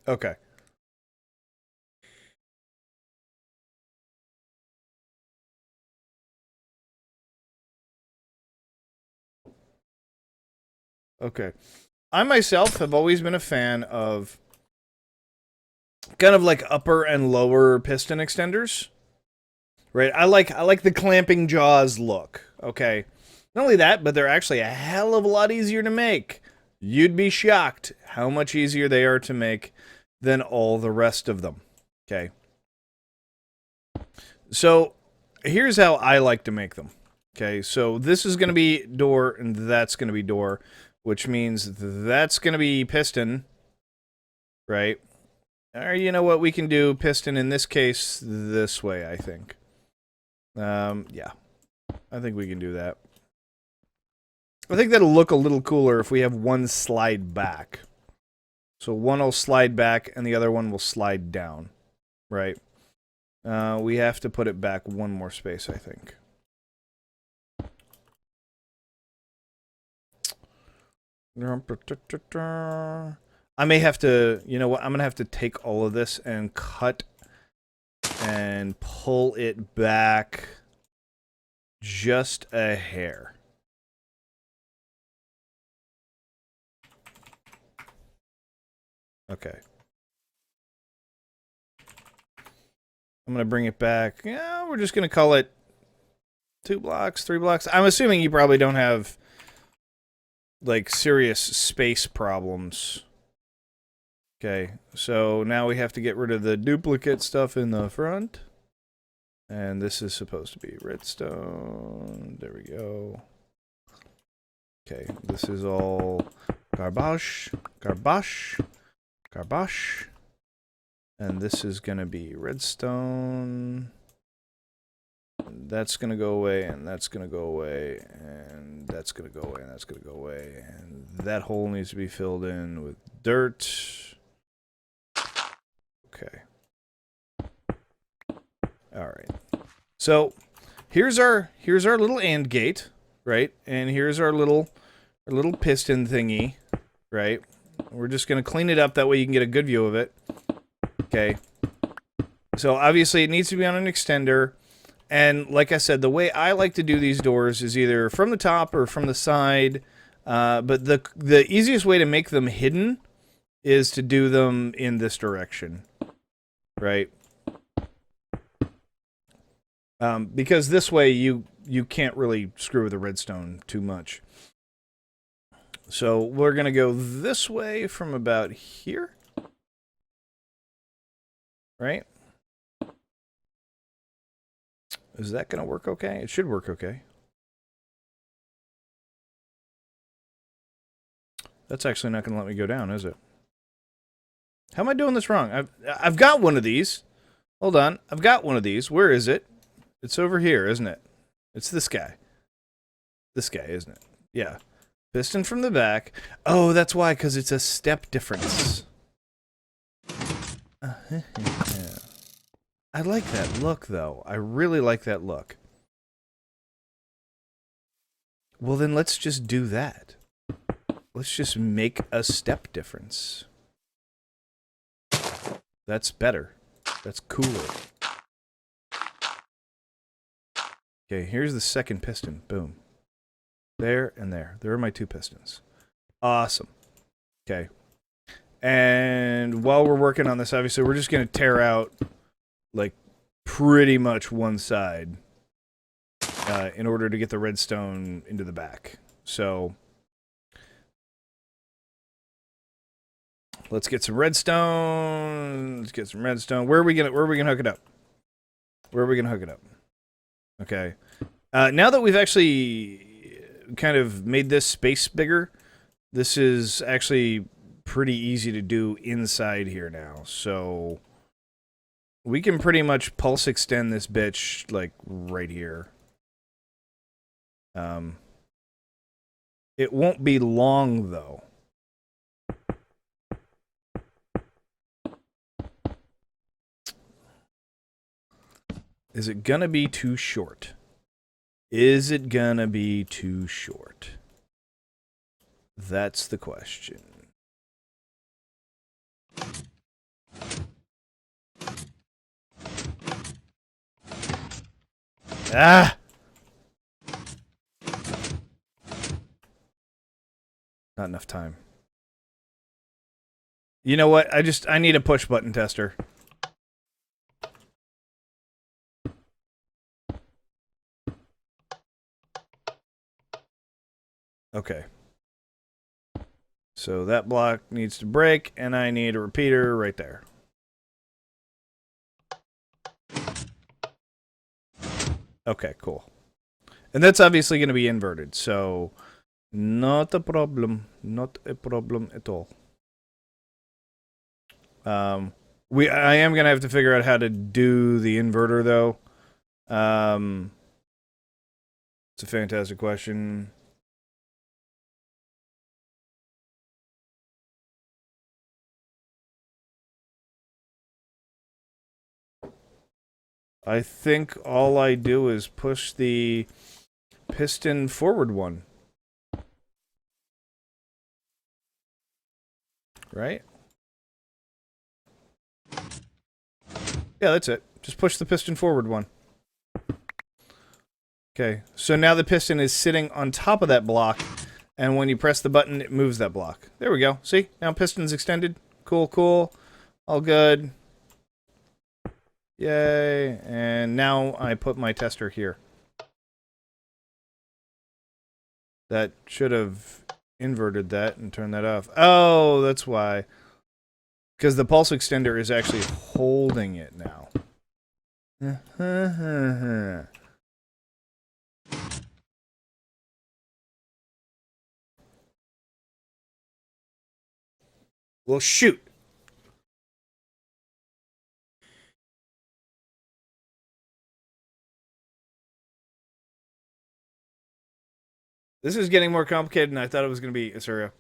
Okay. Okay. I myself have always been a fan of kind of like upper and lower piston extenders. Right? I like the clamping jaws look. Okay. Not only that, but they're actually a hell of a lot easier to make. You'd be shocked how much easier they are to make than all the rest of them. Okay. So, here's how I like to make them. Okay, so this is going to be door, and that's going to be door, which means that's going to be piston, right? Or you know what, we can do piston in this case this way, I think. Yeah. I think we can do that. I think that'll look a little cooler if we have one slide back. So one will slide back, and the other one will slide down, right? We have to put it back one more space, I think. I may have to, you know what, I'm going to have to take all of this and cut and pull it back just a hair. Okay. I'm going to bring it back. Yeah, we're just going to call it 2 blocks, 3 blocks. I'm assuming you probably don't have like serious space problems. Okay, so now we have to get rid of the duplicate stuff in the front. And this is supposed to be redstone. There we go. Okay, this is all garbage, garbage, garbage. And this is going to be redstone. And that's going to go away, and that's going to go away, and that's going to go away, and that's going to go away. And that hole needs to be filled in with dirt. Okay. All right. So here's our little AND gate, right? And here's our little piston thingy, right? We're just going to clean it up, that way you can get a good view of it. Okay. So obviously it needs to be on an extender. And like I said, the way I like to do these doors is either from the top or from the side. But the easiest way to make them hidden is to do them in this direction, right? Because this way you can't really screw with the redstone too much. So we're going to go this way from about here. Right? Is that going to work okay? It should work okay. That's actually not going to let me go down, is it? How am I doing this wrong? I've got one of these. Hold on. I've got one of these. Where is it? It's over here, isn't it? It's this guy. This guy, isn't it? Yeah. Piston from the back. Oh, that's why, because it's a step difference. Yeah. I like that look, though. I really like that look. Well, then let's just do that. Let's just make a step difference. That's better. That's cooler. Okay, here's the second piston. Boom. There and there. There are my two pistons. Awesome. Okay. And while we're working on this, obviously, we're just going to tear out, like, pretty much one side in order to get the redstone into the back. So let's get some redstone. Let's get some redstone. Where are we gonna hook it up? Where are we gonna hook it up? Okay. Now that we've actually kind of made this space bigger, this is actually pretty easy to do inside here now. So we can pretty much pulse extend this bitch, like, right here. It won't be long, though. Is it gonna be too short? Is it gonna be too short? That's the question. Ah! Not enough time. You know what? I need a push button tester. Okay. So that block needs to break, and I need a repeater right there. Okay, cool. And that's obviously going to be inverted, so not a problem. Not a problem at all. I am going to have to figure out how to do the inverter, though. It's a fantastic question. I think all I do is push the piston forward one. Right? Yeah, that's it. Just push the piston forward one. Okay, so now the piston is sitting on top of that block, and when you press the button, it moves that block. There we go. See? Now piston's extended. Cool, cool. All good. Yay. And now I put my tester here. That should have inverted that and turned that off. Oh, that's why. Because the pulse extender is actually holding it now. Well, shoot. This is getting more complicated than I thought it was going to be, Asuria.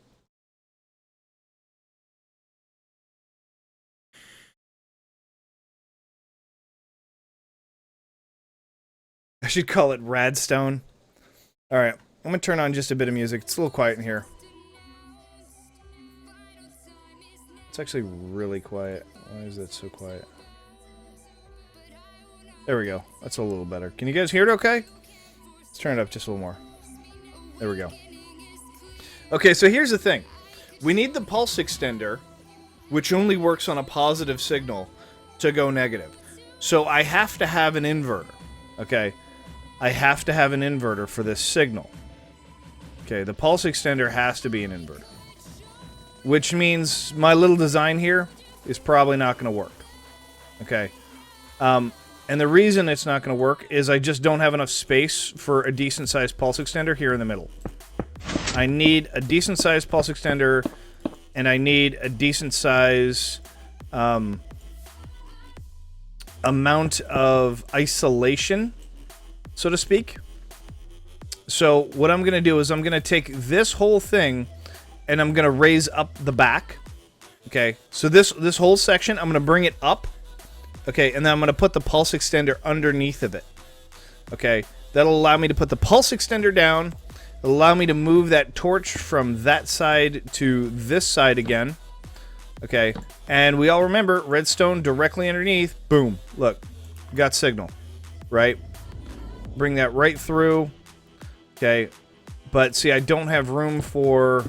I should call it Redstone. Alright, I'm going to turn on just a bit of music. It's a little quiet in here. It's actually really quiet. Why is that so quiet? There we go. That's a little better. Can you guys hear it okay? Let's turn it up just a little more. There we go. Okay, so here's the thing. We need the pulse extender, which only works on a positive signal, to go negative. So I have to have an inverter. Okay? I have to have an inverter for this signal. Okay, the pulse extender has to be an inverter. Which means my little design here is probably not going to work. Okay? And the reason it's not going to work is I just don't have enough space for a decent-sized pulse extender here in the middle. I need a decent-sized pulse extender, and I need a decent-size amount of isolation, so to speak. So what I'm going to do is I'm going to take this whole thing, and I'm going to raise up the back. Okay, so this whole section, I'm going to bring it up. Okay, and then I'm going to put the pulse extender underneath of it. Okay, that'll allow me to put the pulse extender down. It'll allow me to move that torch from that side to this side again. Okay, and we all remember redstone directly underneath. Boom, look, got signal, right? Bring that right through. Okay, but see, I don't have room for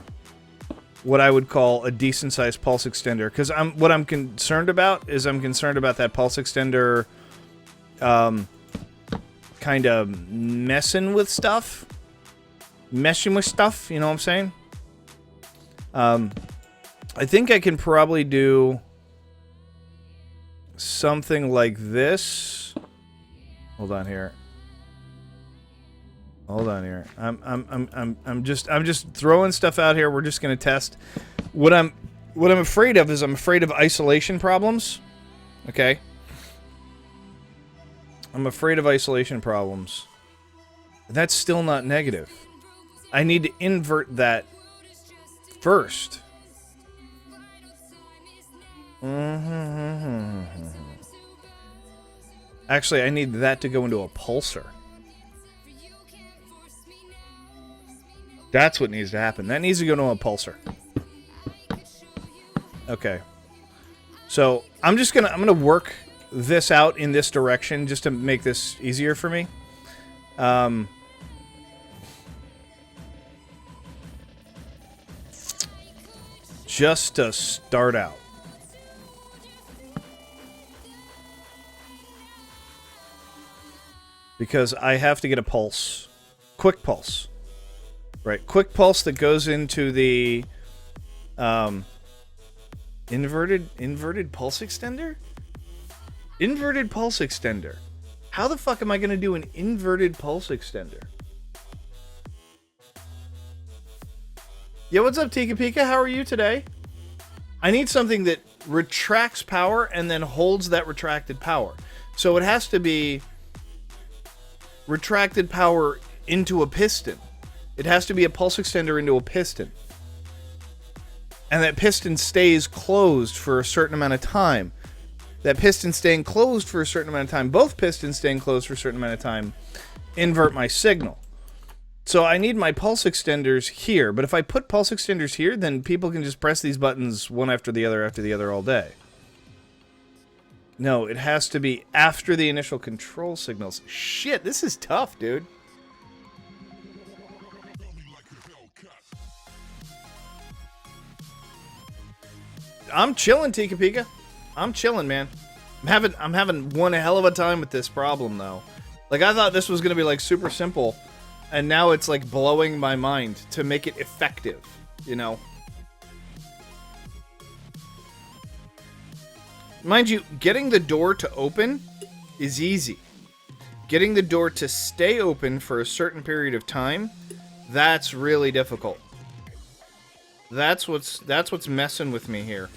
what I would call a decent-sized pulse extender, because what I'm concerned about is that pulse extender kind of messing with stuff. Meshing with stuff, you know what I'm saying? I think I can probably do something like this. Hold on here. Hold on here. I'm just throwing stuff out here. We're just gonna test. What I'm afraid of is I'm afraid of isolation problems. Okay. I'm afraid of isolation problems. That's still not negative. I need to invert that first. Actually, I need that to go into a pulsar. That's what needs to happen. That needs to go to a pulsar. Okay. So I'm gonna work this out in this direction just to make this easier for me. Just to start out. Because I have to get a pulse. Quick pulse. Right, quick pulse that goes into the inverted pulse extender? Inverted pulse extender. How the fuck am I going to do an inverted pulse extender? Yo, what's up, Tika Pika? How are you today? I need something that retracts power and then holds that retracted power. So it has to be retracted power into a piston. It has to be a pulse extender into a piston. And that piston stays closed for a certain amount of time. That piston staying closed for a certain amount of time, both pistons staying closed for a certain amount of time, invert my signal. So I need my pulse extenders here. But if I put pulse extenders here, then people can just press these buttons one after the other all day. No, it has to be after the initial control signals. Shit, this is tough, dude. I'm chilling, Tika Pika. I'm chilling, man. I'm having one hell of a time with this problem, though. Like, I thought this was gonna be, like, super simple, and now it's, like, blowing my mind to make it effective, you know? Mind you, getting the door to open is easy. Getting the door to stay open for a certain period of time, that's really difficult. That's what's messing with me here.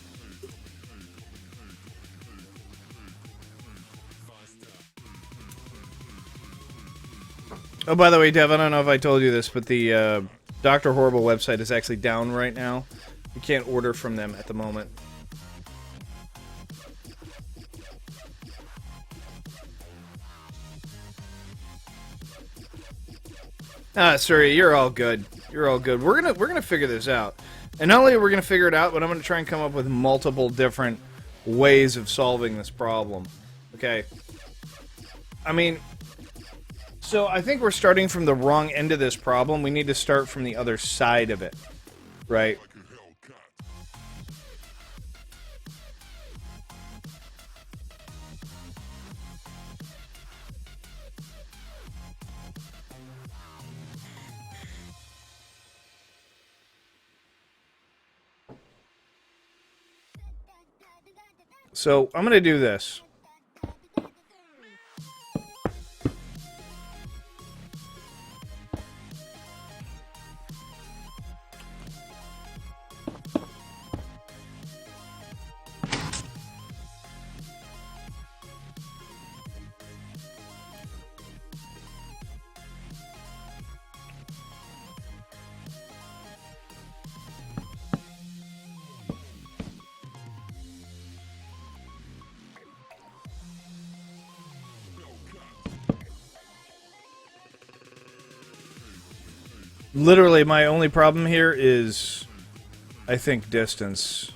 Oh, by the way, Dev, I don't know if I told you this, but the Dr. Horrible website is actually down right now. You can't order from them at the moment. Ah, sorry, you're all good. You're all good. We're gonna figure this out. And not only are we gonna figure it out, but I'm gonna try and come up with multiple different ways of solving this problem. Okay. I mean, so I think we're starting from the wrong end of this problem. We need to start from the other side of it. Right? So I'm gonna do this. Literally, my only problem here is, I think, distance.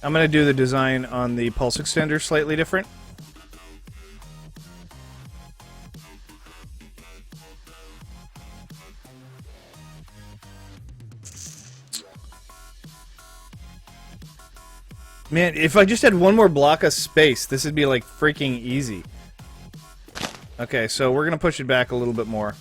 I'm going to do the design on the pulse extender slightly different. Man, if I just had one more block of space, this would be like freaking easy. Okay, so we're going to push it back a little bit more.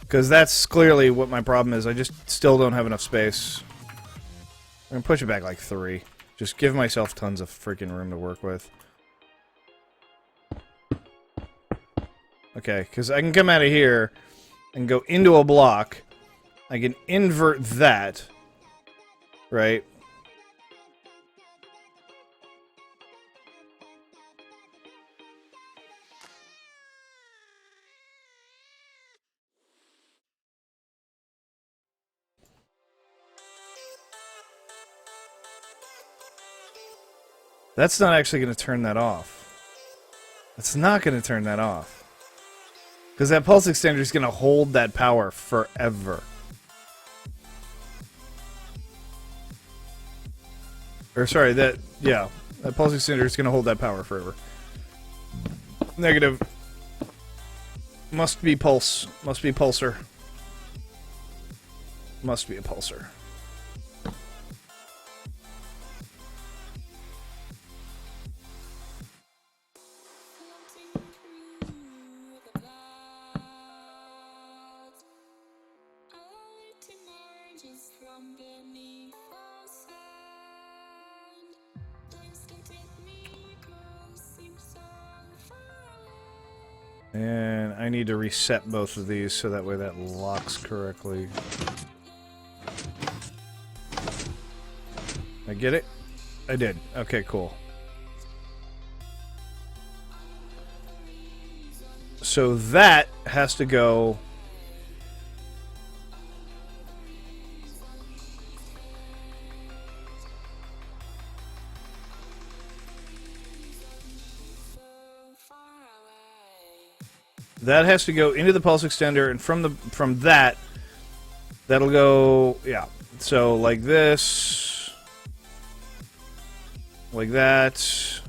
Because that's clearly what my problem is. I just still don't have enough space. I'm going to push it back like 3. Just give myself tons of freaking room to work with. Okay, because I can come out of here and go into a block. I can invert that. Right? That's not actually going to turn that off. That's not going to turn that off. Because that pulse extender is going to hold that power forever. Or sorry, that pulse extender is going to hold that power forever. Negative. Must be pulse. Must be pulsar. Must be a pulsar. And I need to reset both of these so that way that locks correctly. I get it? I did. Okay, cool. So that has to go... That has to go into the pulse extender, and from that, that'll go, yeah. So like this, like that,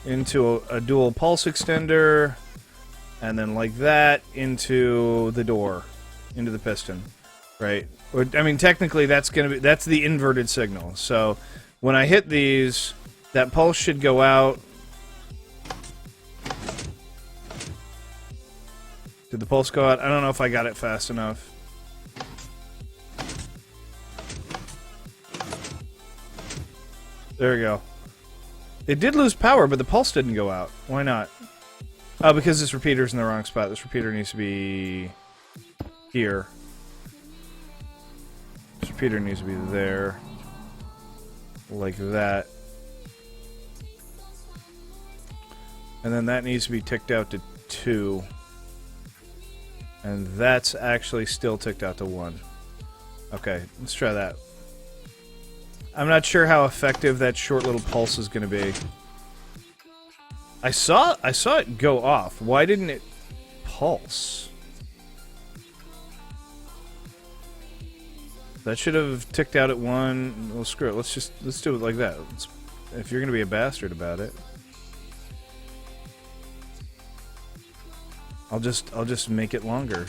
into a dual pulse extender, and then like that into the door, into the piston. right? I mean, technically, that's the inverted signal. So when I hit these, that pulse should go out. Did the pulse go out? I don't know if I got it fast enough. There we go. It did lose power, but the pulse didn't go out. Why not? Oh, because this repeater's in the wrong spot. This repeater needs to be here. This repeater needs to be there. Like that. And then that needs to be ticked out to 2. And that's actually still ticked out to 1. Okay, let's try that. I'm not sure how effective that short little pulse is going to be. I saw it go off. Why didn't it pulse? That should have ticked out at 1. Well, screw it. Let's do it like that. If you're going to be a bastard about it. I'll just make it longer.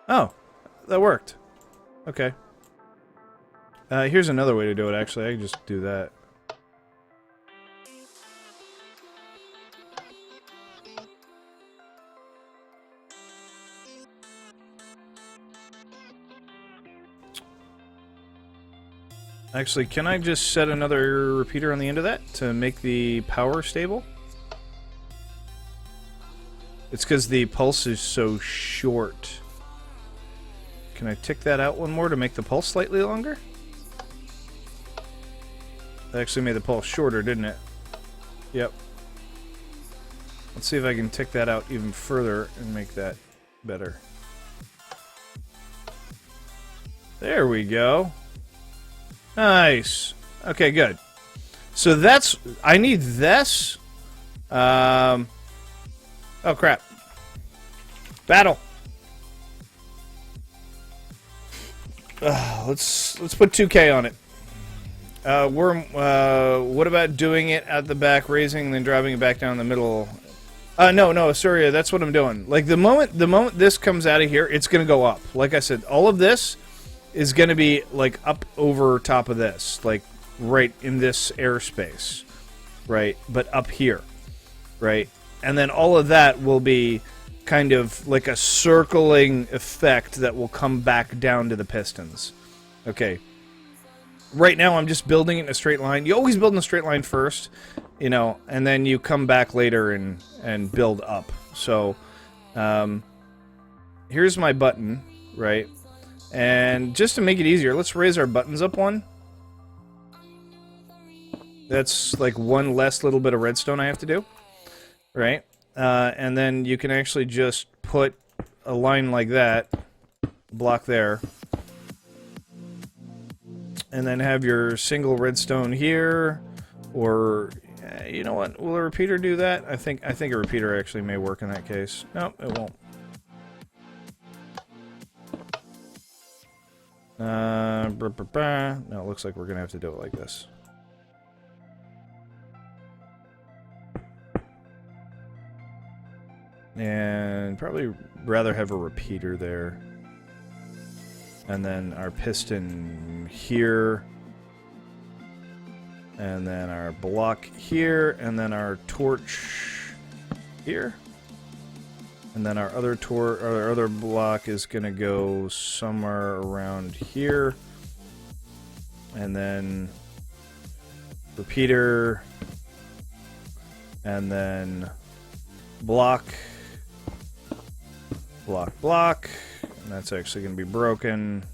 Oh, that worked. Okay. Here's another way to do it, actually. I can just do that. Actually, can I just set another repeater on the end of that to make the power stable? It's because the pulse is so short. Can I tick that out one more to make the pulse slightly longer? That actually made the pulse shorter, didn't it? Yep. Let's see if I can tick that out even further and make that better. There we go. Nice. Okay, good. So that's... I need this. Oh, crap. Battle. Let's put 2K on it. What about doing it at the back, raising, and then driving it back down the middle? No, sorry, that's what I'm doing. Like, the moment this comes out of here, it's gonna go up. Like I said, all of this is gonna be, like, up over top of this. Like, right in this airspace. Right? But up here. Right? And then all of that will be kind of like a circling effect that will come back down to the pistons. Okay. Right now I'm just building it in a straight line. You always build in a straight line first, you know, and then you come back later and build up. So, here's my button, right? And just to make it easier, let's raise our buttons up 1. That's like 1 less little bit of redstone I have to do, right? And then you can actually just put a line like that, block there, and then have your single redstone here, or you know what? Will a repeater do that? I think a repeater actually may work in that case. No, it won't. No, it looks like we're gonna have to do it like this. And probably rather have a repeater there. And then our piston here. And then our block here. And then our torch here. And then our other block is going to go somewhere around here. And then repeater. And then block. Block. And that's actually going to be broken.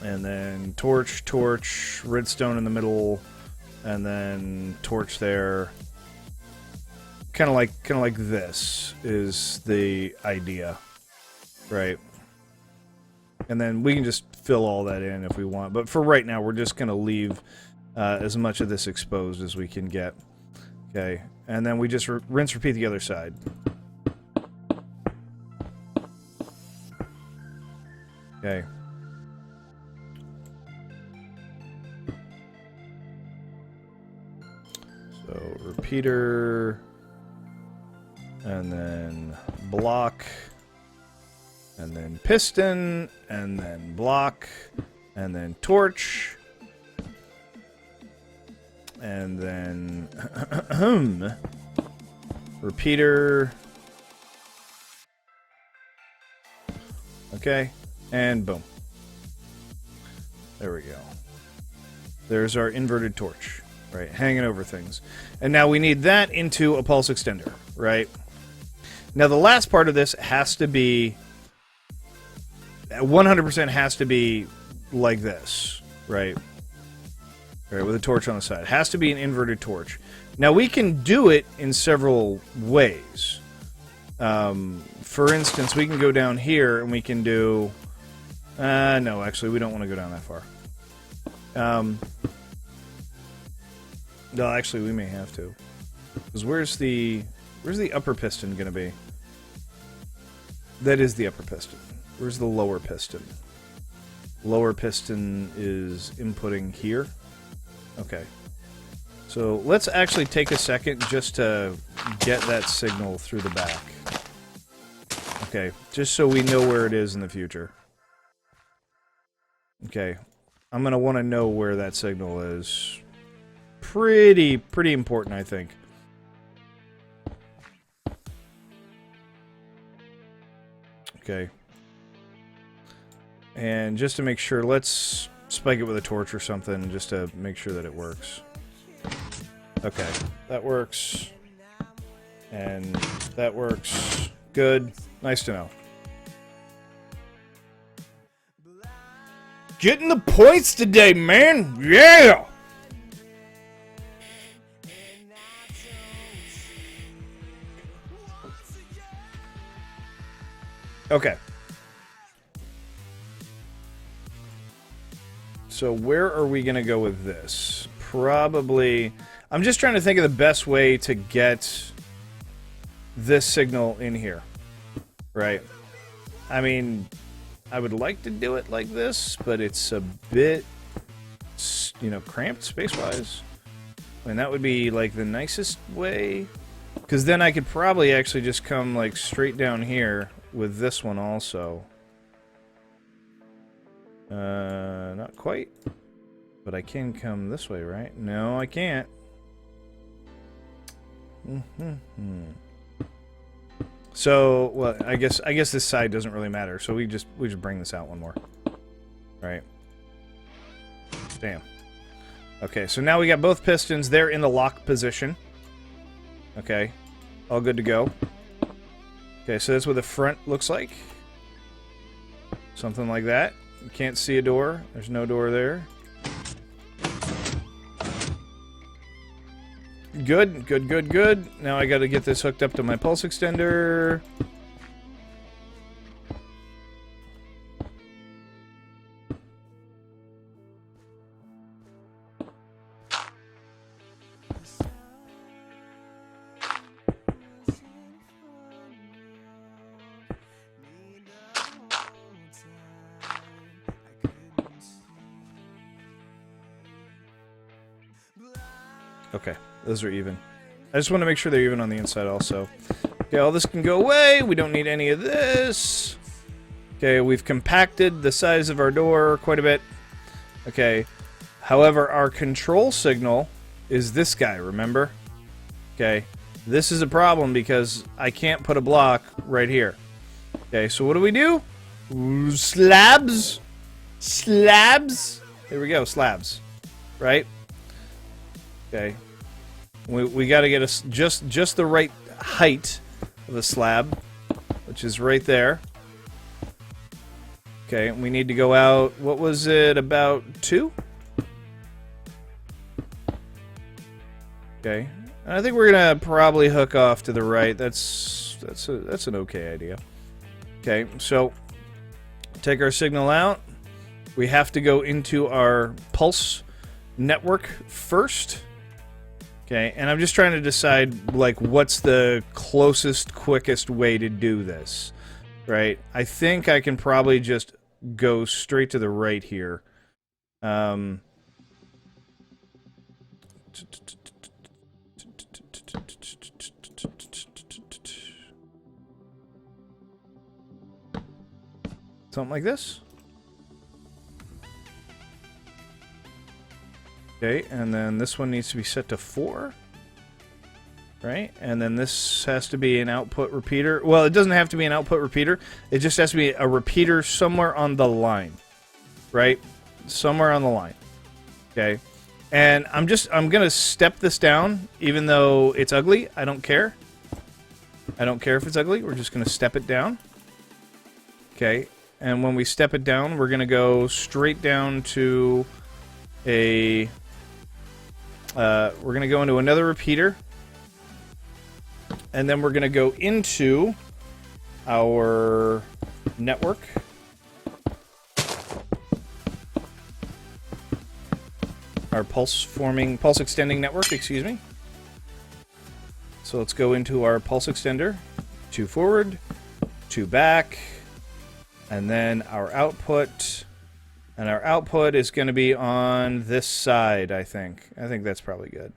And then torch, redstone in the middle, and then torch there. Kind of like this is the idea, right? And then we can just fill all that in if we want. But for right now, we're just going to leave as much of this exposed as we can get. Okay, and then we just rinse, repeat the other side. Okay. So repeater, and then block, and then piston, and then block, and then torch, and then repeater. Okay, and boom. There we go. There's our inverted torch, right, hanging over things. And now we need that into a pulse extender, right? Now the last part of this has to be 100% has to be like this, right? Right, with a torch on the side. It has to be an inverted torch. Now we can do it in several ways. For instance, we can go down here and we can do... no, actually, we don't want to go down that far. No, actually, we may have to. Because where's the upper piston going to be? That is the upper piston. Where's the lower piston? Lower piston is inputting here. Okay. So let's actually take a second just to get that signal through the back. Okay, just so we know where it is in the future. Okay, I'm going to want to know where that signal is. Pretty important, I think. Okay. And just to make sure, let's spike it with a torch or something, just to make sure that it works. Okay, that works. And that works. Good. Nice to know. Getting the points today, man! Yeah! Okay. So where are we going to go with this? Probably... I'm just trying to think of the best way to get this signal in here. Right? I mean, I would like to do it like this, but it's a bit, you know, cramped space-wise. And that would be, like, the nicest way. Because then I could probably actually just come, like, straight down here with this one also. Not quite. But I can come this way, right? No, I can't. So, well, I guess this side doesn't really matter. So we just bring this out one more. Right. Damn. Okay, so now we got both pistons. They're in the lock position. Okay. All good to go. Okay, so that's what the front looks like. Something like that. You can't see a door. There's no door there. Good, good, good, good. Now I gotta get this hooked up to my pulse extender. Okay, those are even. I just want to make sure they're even on the inside also. Okay, all this can go away. We don't need any of this. Okay, we've compacted the size of our door quite a bit. Okay, however, our control signal is this guy, remember? Okay, this is a problem because I can't put a block right here. Okay, so what do? Ooh, slabs? Slabs? Here we go, slabs. Right? Okay. We got to get us just the right height of the slab, which is right there. Okay, we need to go out, what was it, about 2? Okay. And I think we're going to probably hook off to the right. That's an okay idea. Okay, so take our signal out. We have to go into our pulse network first. Okay, and I'm just trying to decide, like, what's the closest, quickest way to do this, right? I think I can probably just go straight to the right here. Something like this. Okay, and then this one needs to be set to 4. Right? And then this has to be an output repeater. Well, it doesn't have to be an output repeater. It just has to be a repeater somewhere on the line. Right? Somewhere on the line. Okay? And I'm going to step this down, even though it's ugly. I don't care. I don't care if it's ugly. We're just going to step it down. Okay? And when we step it down, we're going to go straight down to a... we're going to go into another repeater. And then we're going to go into our network. Our pulse extending network, excuse me. So let's go into our pulse extender. 2 forward, 2 back, and then our output. And our output is going to be on this side, I think. I think that's probably good.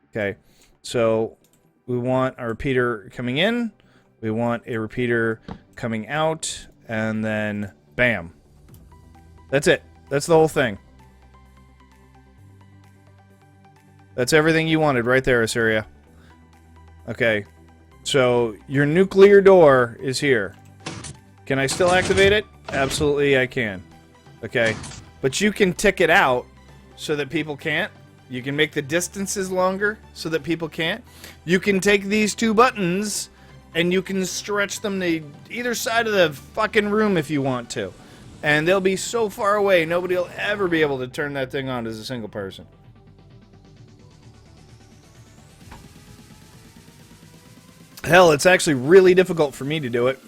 Okay, so we want a repeater coming in. We want a repeater coming out. And then, bam. That's it. That's the whole thing. That's everything you wanted right there, Assyria. Okay, so your nuclear door is here. Can I still activate it? Absolutely, I can. Okay, but you can tick it out so that people can't. You can make the distances longer so that people can't. You can take these 2 buttons and you can stretch them to either side of the fucking room if you want to. And they'll be so far away, nobody will ever be able to turn that thing on as a single person. Hell, it's actually really difficult for me to do it.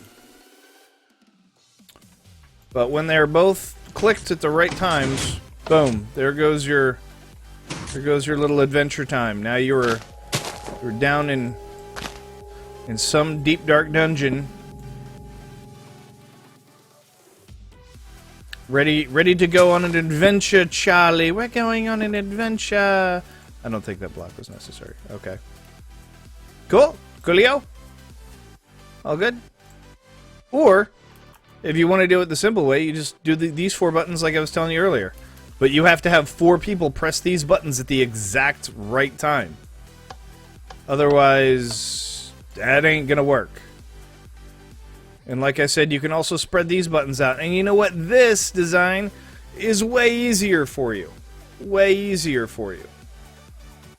But when they're both clicked at the right times, boom, there goes your little adventure time. Now you're down in some deep dark dungeon, ready to go on an adventure, Charlie. We're going on an adventure. I don't think that block was necessary. Okay. Cool. Coolio. All good. Or if you want to do it the simple way, you just do these 4 buttons like I was telling you earlier. But you have to have 4 people press these buttons at the exact right time. Otherwise, that ain't gonna work. And like I said, you can also spread these buttons out. And you know what? This design is way easier for you. Way easier for you.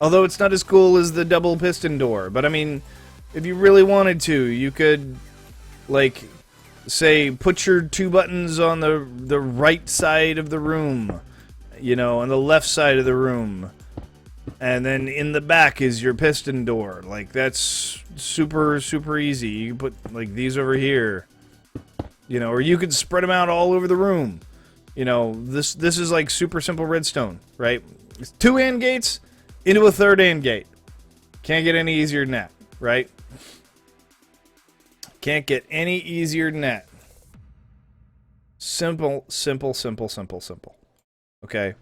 Although it's not as cool as the double piston door. But I mean, if you really wanted to, you could, like, say, put your 2 buttons on the right side of the room. You know, on the left side of the room. And then in the back is your piston door. Like, that's super, super easy. You can put, like, these over here. You know, or you could spread them out all over the room. You know, this is, like, super simple redstone, right? It's 2 AND gates into a 3rd AND gate. Can't get any easier than that, right? Can't get any easier than that. Simple, simple, simple, simple, simple. Okay.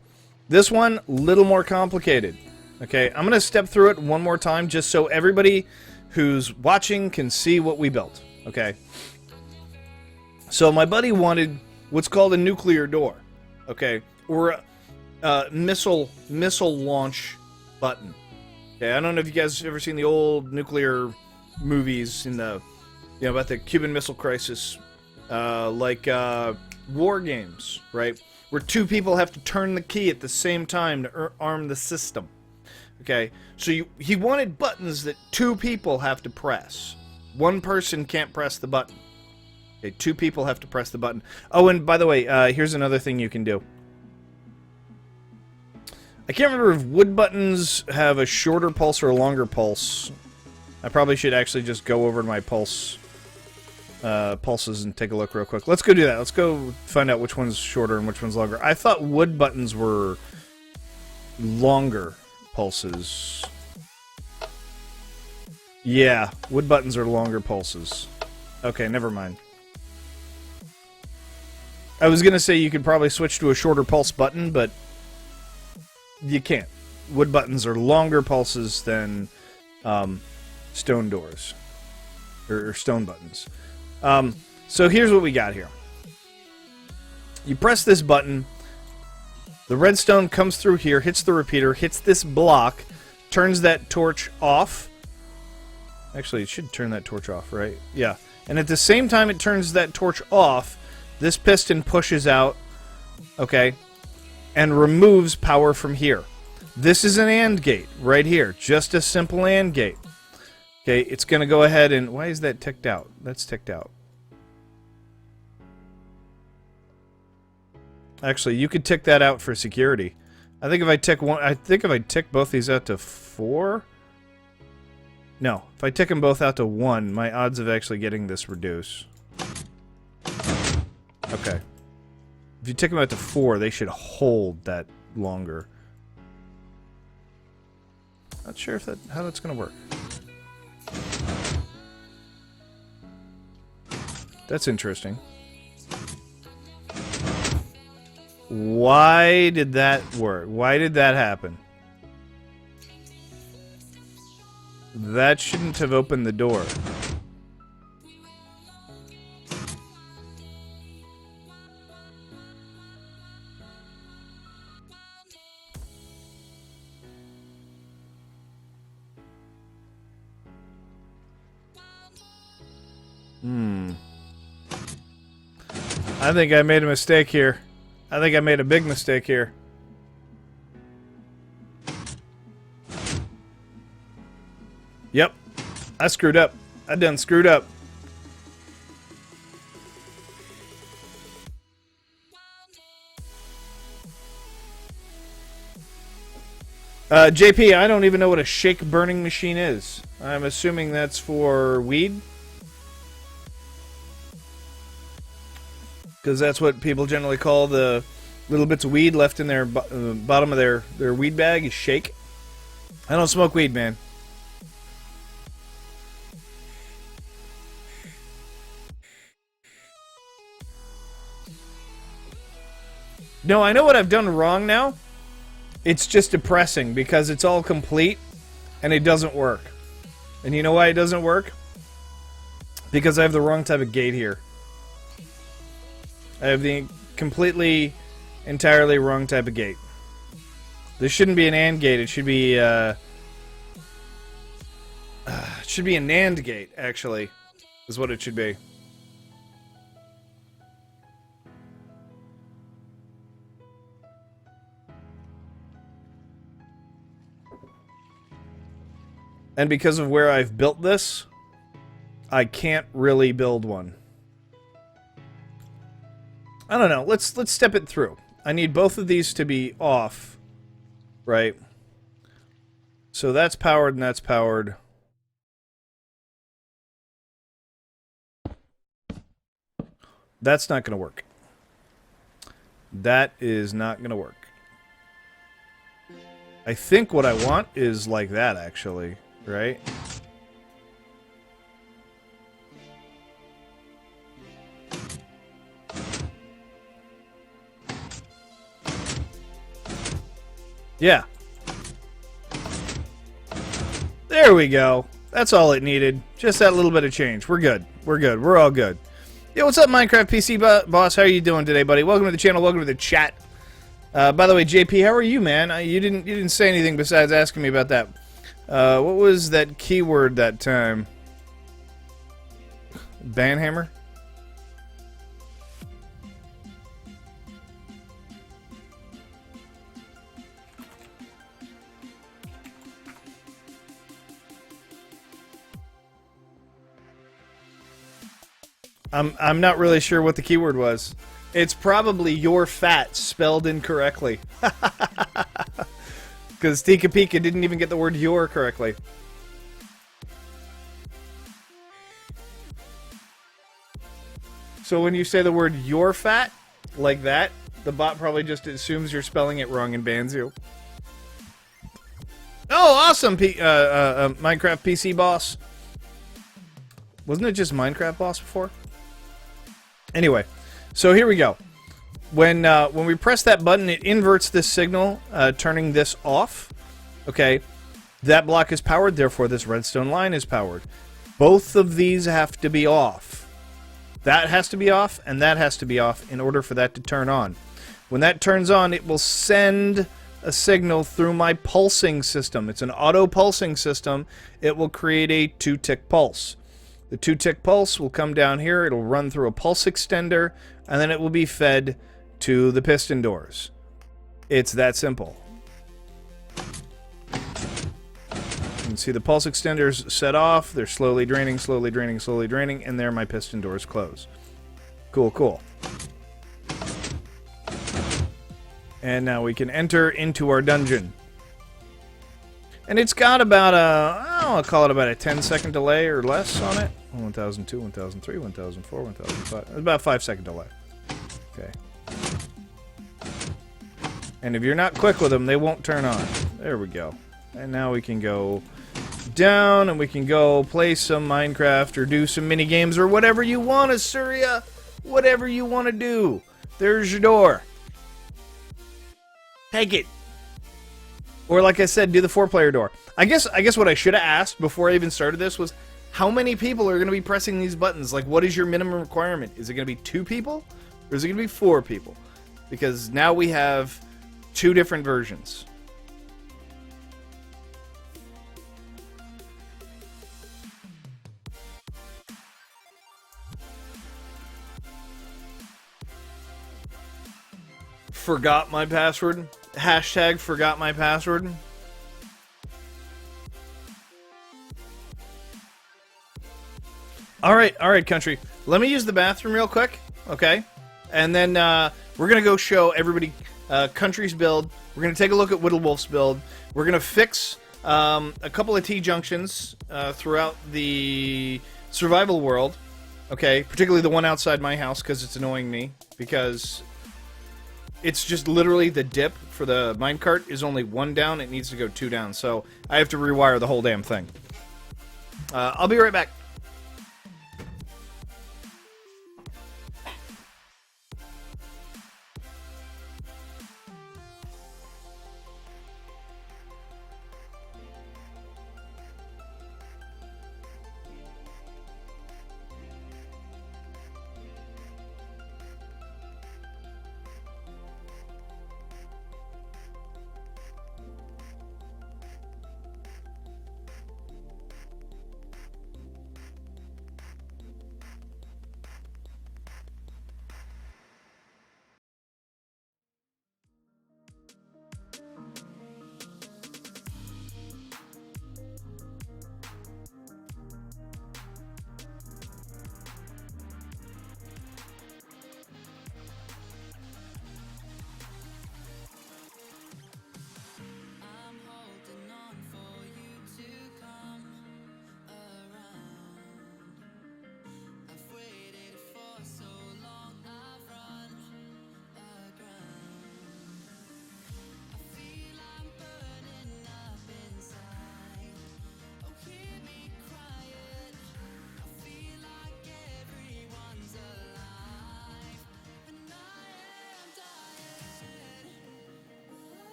This one, little more complicated. Okay, I'm going to step through it one more time just so everybody who's watching can see what we built. Okay. So my buddy wanted what's called a nuclear door. Okay. Or a missile launch button. Okay, I don't know if you guys have ever seen the old nuclear movies in the, you know, about the Cuban Missile Crisis, like war games, right? Where 2 people have to turn the key at the same time to arm the system. Okay, so he wanted buttons that 2 people have to press. 1 person can't press the button. Okay, 2 people have to press the button. Oh, and by the way, here's another thing you can do. I can't remember if wood buttons have a shorter pulse or a longer pulse. I probably should actually just go over to my pulses and take a look real quick. Let's go do that. Let's go find out which one's shorter and which one's longer. I thought wood buttons were longer pulses. Yeah, wood buttons are longer pulses. Okay, never mind. I was gonna say you could probably switch to a shorter pulse button, but you can't. Wood buttons are longer pulses than stone doors. Or stone buttons. So here's what we got here. You press this button, the redstone comes through here, hits the repeater, hits this block, turns that torch off. Actually, it should turn that torch off, right? Yeah. And at the same time it turns that torch off, this piston pushes out, okay, and removes power from here. This is an AND gate right here. Just a simple AND gate. Okay, it's going to go ahead and... Why is that ticked out? That's ticked out. Actually, you could tick that out for security. I think if I tick one... I think if I tick both these out to 4... No, if I tick them both out to 1, my odds of actually getting this reduce. Okay. If you tick them out to 4, they should hold that longer. Not sure if how that's going to work. That's interesting. Why did that work? Why did that happen? That shouldn't have opened the door. I think I made a mistake here. I think I made a big mistake here. Yep. I screwed up. I done screwed up. JP, I don't even know what a shake burning machine is. I'm assuming that's for weed. Because that's what people generally call the little bits of weed left in their bottom of their weed bag is shake. I don't smoke weed, man. No, I know what I've done wrong now. It's just depressing because it's all complete and it doesn't work. And you know why it doesn't work? Because I have the wrong type of gate here. I have the completely, entirely wrong type of gate. This shouldn't be an AND gate. It should be a NAND gate, actually, is what it should be. And because of where I've built this, I can't really build one. I don't know. Let's step it through. I need both of these to be off, right? So that's powered and that's powered. That's not going to work. That is not going to work. I think what I want is like that, actually, right? Yeah. There we go. That's all it needed. Just that little bit of change. We're good. We're good. We're all good. Yo, what's up, Minecraft PC boss? How are you doing today, buddy? Welcome to the channel. Welcome to the chat. By the way, JP, how are you, man? You didn't say anything besides asking me about that. What was that keyword that time? Banhammer? I'm not really sure what the keyword was. It's probably your fat spelled incorrectly. Because Tika Pika didn't even get the word your correctly. So when you say the word your fat, like that, the bot probably just assumes you're spelling it wrong and bans you. Oh, awesome, Minecraft PC boss. Wasn't it just Minecraft boss before? Anyway, so here we go. When we press that button, it inverts this signal, turning this off. Okay, that block is powered, therefore this redstone line is powered. Both of these have to be off. That has to be off, and that has to be off in order for that to turn on. When that turns on, it will send a signal through my pulsing system. It's an auto pulsing system. It will create a 2-tick pulse. The 2-tick pulse will come down here. It'll run through a pulse extender, and then it will be fed to the piston doors. It's that simple. You can see the pulse extenders set off. They're slowly draining, slowly draining, slowly draining, and there my piston doors close. Cool, cool. And now we can enter into our dungeon. And it's got about I'll call it about a 10-second delay or less on it. 1002, 1003, 1004, 1005. It's about a 5-second delay. Okay. And if you're not quick with them, they won't turn on. There we go. And now we can go down, and we can go play some Minecraft or do some mini games or whatever you want, Asuria. Whatever you want to do. There's your door. Take it. Or like I said, do the 4-player door. I guess what I should have asked before I even started this was, how many people are going to be pressing these buttons? Like, what is your minimum requirement? Is it going to be 2 people? Or is it going to be 4 people? Because now we have 2 different versions. Forgot my password. Hashtag forgot my password. All right, country. Let me use the bathroom real quick, okay? And then we're going to go show everybody Country's build. We're going to take a look at Whittlewolf's build. We're going to fix a couple of T-junctions throughout the survival world, okay? Particularly the one outside my house because it's annoying me because it's just literally the dip for the minecart is only 1 down. It needs to go 2 down, so I have to rewire the whole damn thing. I'll be right back.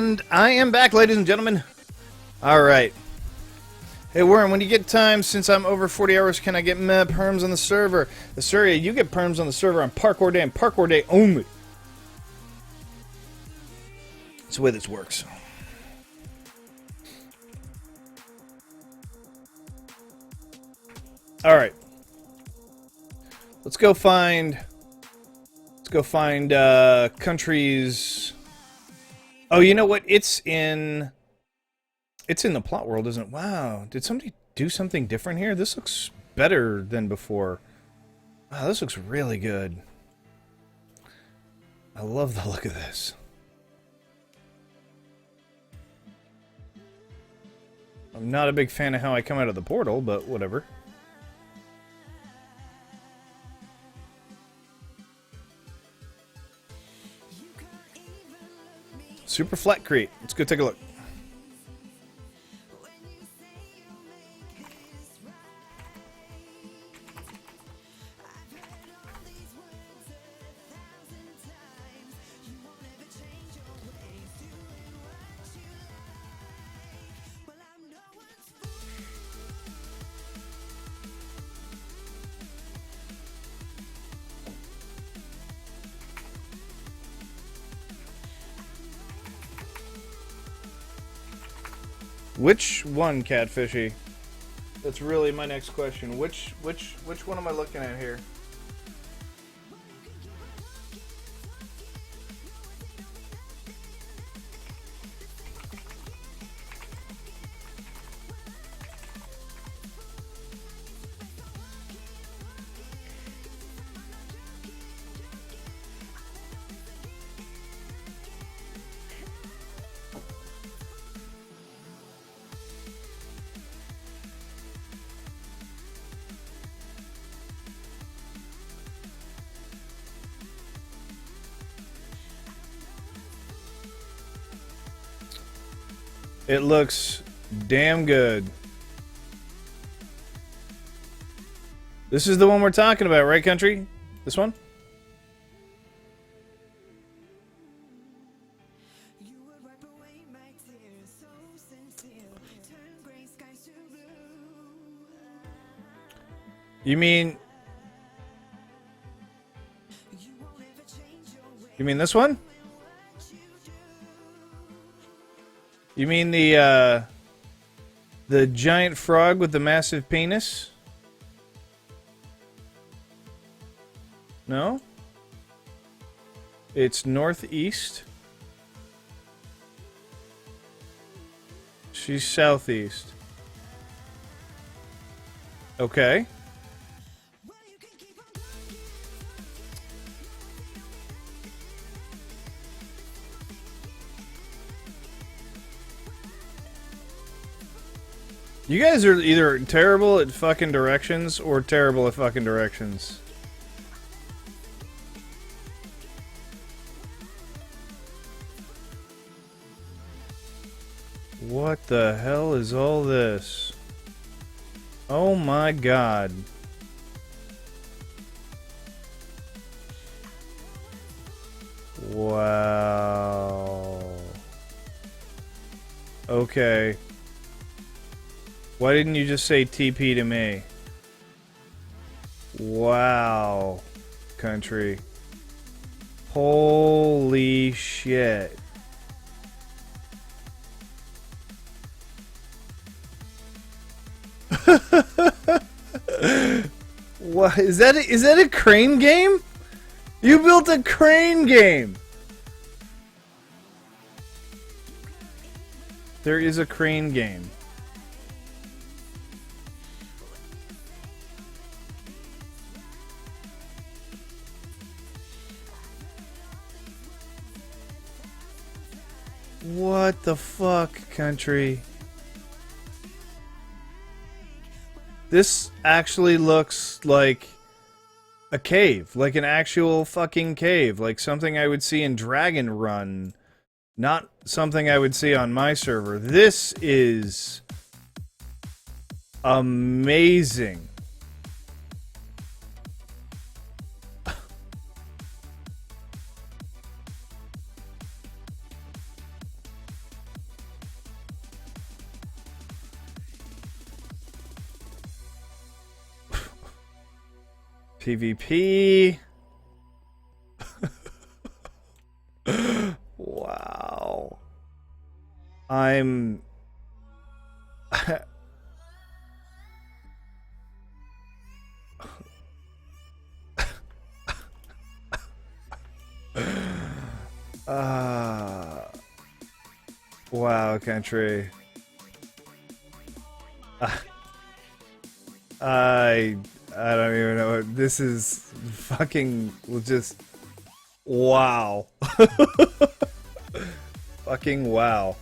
And I am back, ladies and gentlemen. Alright. Hey, Warren, when you get time, since I'm over 40 hours, can I get perms on the server? Asuria, you get perms on the server on Parkour Day and Parkour Day only. That's the way this works. Alright. Let's go find countries. Oh, you know what? It's in the plot world, isn't it? Wow. Did somebody do something different here? This looks better than before. Wow, this looks really good. I love the look of this. I'm not a big fan of how I come out of the portal, but whatever. Super Flatcrete. Let's go take a look. Which one, Catfishy? That's really my next question. Which one am I looking at here? It looks damn good. This is the one we're talking about, right, country? This one? You mean this one? You mean the giant frog with the massive penis? No? It's northeast. She's southeast. Okay. You guys are either terrible at fucking directions or terrible at fucking directions. What the hell is all this? Oh my god. Wow. Okay. Why didn't you just say TP to me? Wow. Country. Holy shit. What is that? Is that a crane game? You built a crane game. There is a crane game. What the fuck, country? This actually looks like a cave, like an actual fucking cave, like something I would see in Dragon Run, not something I would see on my server. This is amazing. PvP. Wow. I'm... Wow, country. I don't even know. This is fucking just wow. Fucking wow.